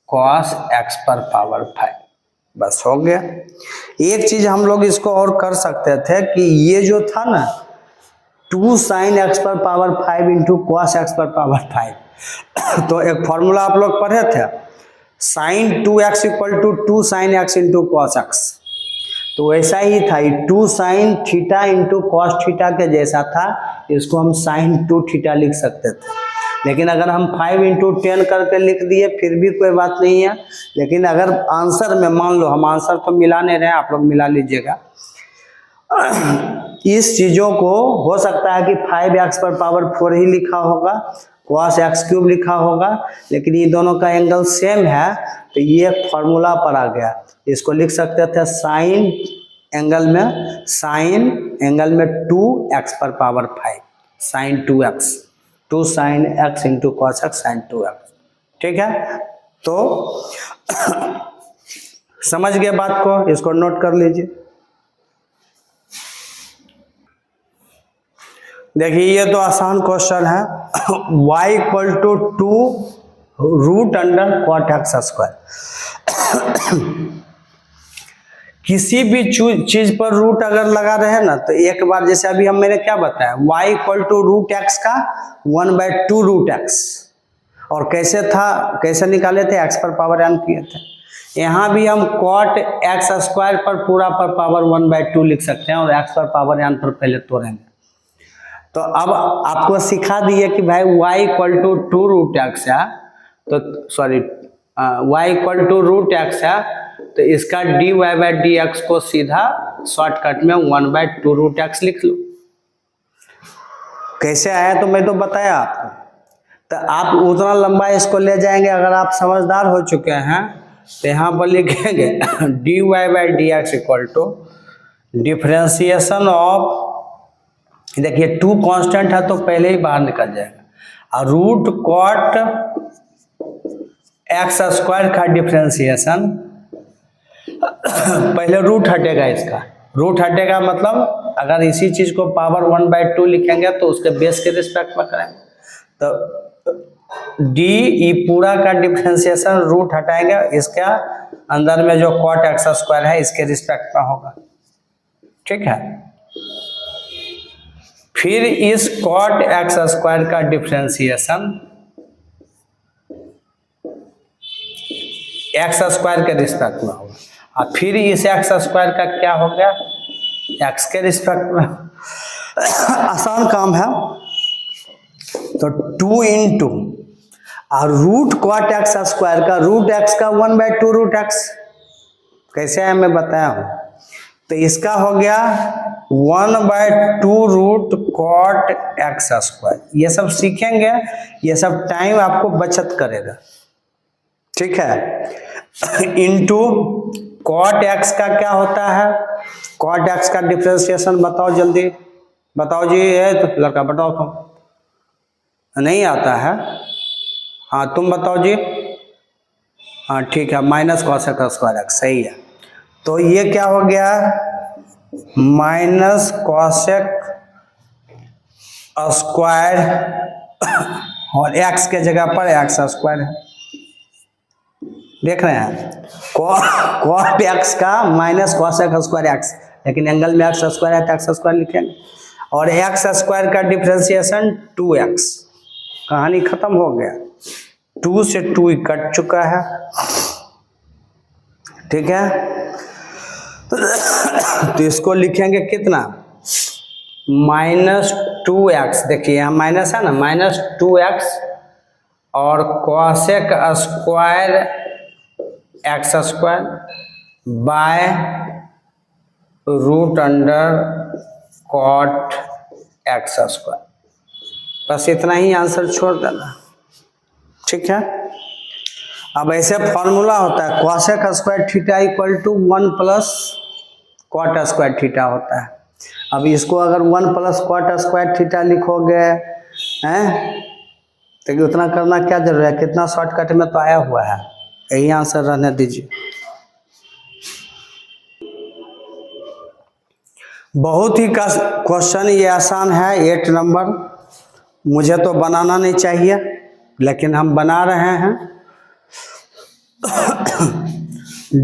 कॉस एक्स पर पावर 5, बस हो गया। एक चीज हम लोग इसको और कर सकते थे कि ये जो था ना 2 साइन एक्स पर पावर 5 इंटू कॉस एक्स पर पावर 5, तो एक फॉर्मूला आप लोग पढ़े थे, sine 2x equal to 2 sine x into cos x, तो वैसा ही था, 2 sine theta into cos theta के जैसा था, इसको हम साइन 2 थीटा लिख सकते थे। लेकिन अगर हम 5 इंटू 10 करके लिख दिए फिर भी कोई बात नहीं है, लेकिन अगर आंसर में मान लो, हम आंसर तो मिला नहीं रहे, आप लोग मिला लीजिएगा, इस चीजों को हो सकता है कि 5x पर पावर 4 ही लिखा होगा, कॉस x³ लिखा होगा, लेकिन ये दोनों का एंगल सेम है, तो ये फॉर्मूला पर आ गया, इसको लिख सकते थे साइन एंगल में 2x पर power 5, sine 2x, 2 sine x into cos x sine 2x, ठीक है। तो समझ गए बात को, इसको नोट कर लीजिए। देखिए ये तो आसान क्वेश्चन है, y equal to 2 root under cot x square, किसी भी चीज पर रूट अगर लगा रहे ना, तो एक बार जैसे अभी मैंने क्या बताया, y equal to root x का 1/2 रूट एक्स, और कैसे था, कैसे निकाले थे, x पर पावर n किए थे। यहाँ भी हम कॉट एक्स स्क्वायर पर पूरा पर पावर 1/2 लिख सकते हैं, और x पर पावर n पर पहले तोड़ेंगे। तो अब आपको सिखा दिए कि भाई y equal to 2 root x है, तो sorry y equal to root x है, तो इसका dy/dx को सीधा शॉर्टकट में 1/2 रूट एक्स लिख लो। कैसे आया तो मैं तो बताया आपको, तो आप उतना लंबा इसको ले जाएंगे, अगर आप समझदार हो चुके हैं तो यहाँ पर लिखेंगे dy/dx equal to differentiation of, देखिए 2 कांस्टेंट है तो पहले ही बाहर निकल जाएगा, और रूट कॉट एक्स स्क्वायर का डिफरेंशिएशन, पहले रूट हटेगा, इसका रूट हटेगा, मतलब अगर इसी चीज को पावर 1/2 लिखेंगे तो उसके बेस के रिस्पेक्ट में करेंगे, तो डी ई पूरा का डिफरेंशिएशन रूट हटाएंगे, इसका अंदर में जो कॉट एक्स स्क्वायर है इसके रिस्पेक्ट में होगा, ठीक है। फिर इस कॉट एक्स स्क्वायर का डिफरेंशिएशन एक्स स्क्वायर के रिस्पेक्ट में होगा, और फिर इस एक्स स्क्वायर का क्या हो गया, एक्स के रिस्पेक्ट में आसान काम है। तो 2 इंटू और रूट कॉट एक्स स्क्वायर का रूट एक्स का 1/2 रूट एक्स कैसे है मैं बताया हूं। तो इसका हो गया 1/2 रूट कॉट एक्स स्क्वायर। ये सब सीखेंगे, ये सब टाइम आपको बचत करेगा, ठीक है। इंटू कॉट एक्स का क्या होता है, कॉट एक्स का डिफरेंशिएशन बताओ जल्दी, बताओ जी। ये तो लड़का बताओ, तुम नहीं आता है, हाँ तुम बताओ जी। हाँ ठीक है, माइनस कॉसेक स्क्वायर एक्स, सही है। तो ये क्या हो गया, माइनस कॉसेक स्क्वायर और एक्स के जगह पर एक्स स्क्वायर है, देख रहे हैं। कॉट एक्स का माइनस कॉसेक स्क्वायर एक्स, लेकिन एंगल में एक्स स्क्वायर है तो एक्स स्क्वायर लिखेंगे। और एक्स स्क्वायर का डिफरेंशिएशन 2x, कहानी खत्म हो गया। 2 से 2 कट चुका है, ठीक है। तो इसको लिखेंगे कितना, -2x, देखिए यहाँ माइनस है ना, -2x और cosec square x square by root under cot x square. बस इतना ही आंसर छोड़ देना, ठीक है। अब ऐसे फॉर्मूला होता है, cosec square theta equal to 1 plus cot square theta होता है। अब इसको अगर 1 प्लस कॉट स्क्वायर थीटा लिखोगे हैं, तो उतना करना क्या जरूर है, कितना शॉर्टकट में तो आया हुआ है, यही आंसर रहने दीजिए। बहुत ही क्वेश्चन ये आसान है, 8 नंबर। मुझे तो बनाना नहीं चाहिए, लेकिन हम बना रहे हैं।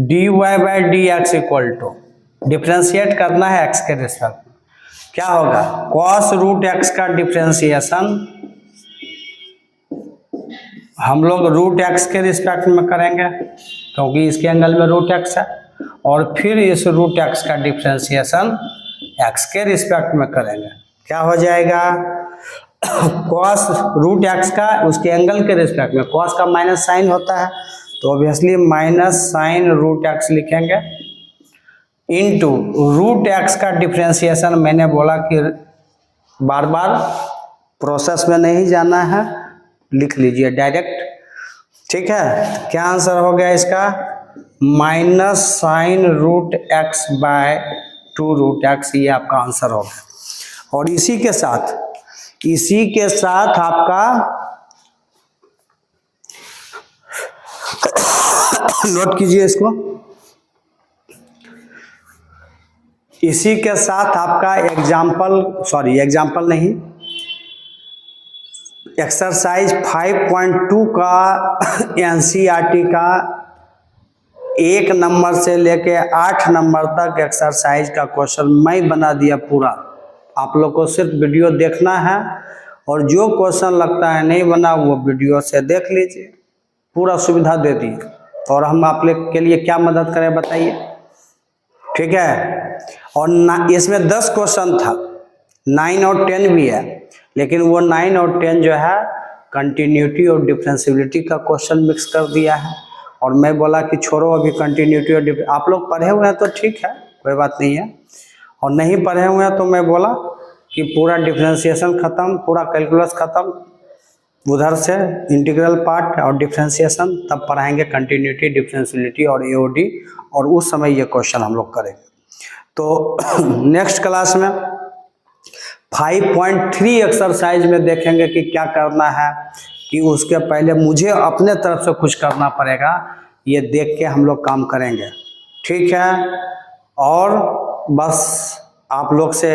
dy/dx इक्वल टू डिफ्रेंशिएट करना है एक्स के रिस्पेक्ट में, क्या होगा, कॉस रूट एक्स का डिफ्रेंशिएशन हम लोग रूट एक्स के रिस्पेक्ट में करेंगे, क्योंकि इसके एंगल में रूट एक्स है, और फिर इस रूट एक्स का डिफ्रेंशिएशन एक्स के रिस्पेक्ट में करेंगे। क्या हो जाएगा, कॉस रूट एक्स का उसके एंगल के रिस्पेक्ट में, कॉस का माइनस साइन होता है तो obviously minus sine root x लिखेंगे, इनटू रूट एक्स का डिफ्रेंशिएशन। मैंने बोला कि बार बार प्रोसेस में नहीं जाना है, लिख लीजिए डायरेक्ट, ठीक है। क्या आंसर हो गया इसका, minus sine root x by 2 root x, ये आपका आंसर हो गया। और इसी के साथ आपका नोट कीजिए इसको, इसी के साथ आपका एग्जाम्पल नहीं, एक्सरसाइज 5.2 का एनसीईआरटी का 1 नंबर से लेके 8 नंबर तक एक्सरसाइज का क्वेश्चन मैं बना दिया पूरा। आप लोग को सिर्फ वीडियो देखना है, और जो क्वेश्चन लगता है नहीं बना वो वीडियो से देख लीजिए, पूरा सुविधा दे दी। और हम आप लोग के लिए क्या मदद करें बताइए, ठीक है। और इसमें 10 क्वेश्चन था, 9 और 10 भी है, लेकिन वो 9 और 10 जो है कंटिन्यूटी और डिफरेंशियबिलिटी का क्वेश्चन मिक्स कर दिया है। और मैं बोला कि छोड़ो अभी कंटिन्यूटी और आप लोग पढ़े हुए हैं तो ठीक है, कोई बात नहीं है, और नहीं पढ़े हुए हैं तो मैं बोला कि पूरा डिफरेंशिएशन ख़त्म, पूरा कैलकुलस ख़त्म, उधर से इंटीग्रल पार्ट और डिफरेंशिएशन, तब पढ़ाएंगे कंटिन्यूटी, डिफरेंशियबिलिटी और एओडी, और उस समय ये क्वेश्चन हम लोग करेंगे। तो नेक्स्ट क्लास में 5.3 एक्सरसाइज में देखेंगे कि क्या करना है, कि उसके पहले मुझे अपने तरफ से कुछ करना पड़ेगा, ये देख के हम लोग काम करेंगे, ठीक है। और बस आप लोग से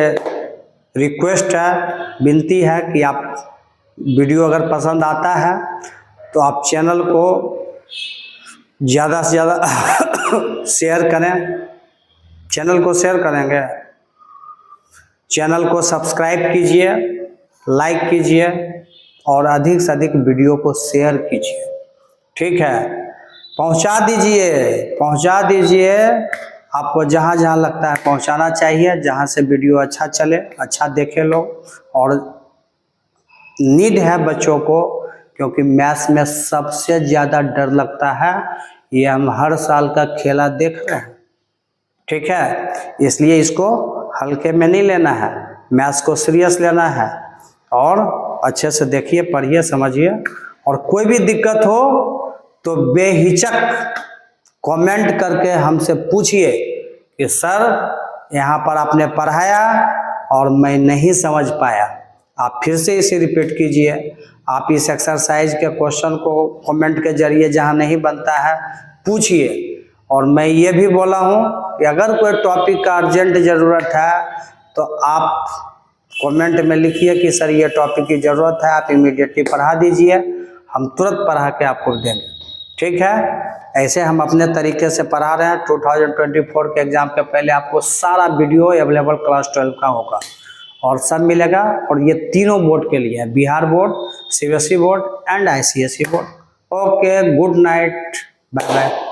रिक्वेस्ट है, विनती है कि आप वीडियो अगर पसंद आता है तो आप चैनल को ज़्यादा से ज़्यादा शेयर करें, चैनल को शेयर करेंगे, चैनल को सब्सक्राइब कीजिए, लाइक कीजिए, और अधिक से अधिक वीडियो को शेयर कीजिए, ठीक है। पहुंचा दीजिए आपको जहाँ जहाँ लगता है पहुँचाना चाहिए, जहाँ से वीडियो अच्छा चले, अच्छा देखे लोग। और नीड है बच्चों को, क्योंकि मैथ्स में सबसे ज़्यादा डर लगता है। ये हम हर साल का खेला देख रहे हैं, ठीक है। इसलिए इसको हल्के में नहीं लेना है, मैथ्स को सीरियस लेना है। और अच्छे से देखिए, पढ़िए, समझिए। और कोई भी दिक्कत हो तो बेहिचक कमेंट करके हमसे पूछिए कि सर यहाँ पर आपने पढ़ाया और मैं नहीं समझ पाया, आप फिर से इसे रिपीट कीजिए। आप इस एक्सरसाइज के क्वेश्चन को कमेंट के जरिए जहाँ नहीं बनता है पूछिए। और मैं ये भी बोला हूँ कि अगर कोई टॉपिक का अर्जेंट ज़रूरत है तो आप कमेंट में लिखिए कि सर ये टॉपिक की ज़रूरत है, आप इमीडिएटली पढ़ा दीजिए, हम तुरंत पढ़ा के आपको देंगे, ठीक है। ऐसे हम अपने तरीके से पढ़ा रहे हैं। 2024 के एग्ज़ाम के पहले आपको सारा वीडियो अवेलेबल क्लास 12 का होगा और सब मिलेगा। और ये तीनों बोर्ड के लिए है, Bihar board, CBSE board and ICSE board. Okay, good night, bye bye.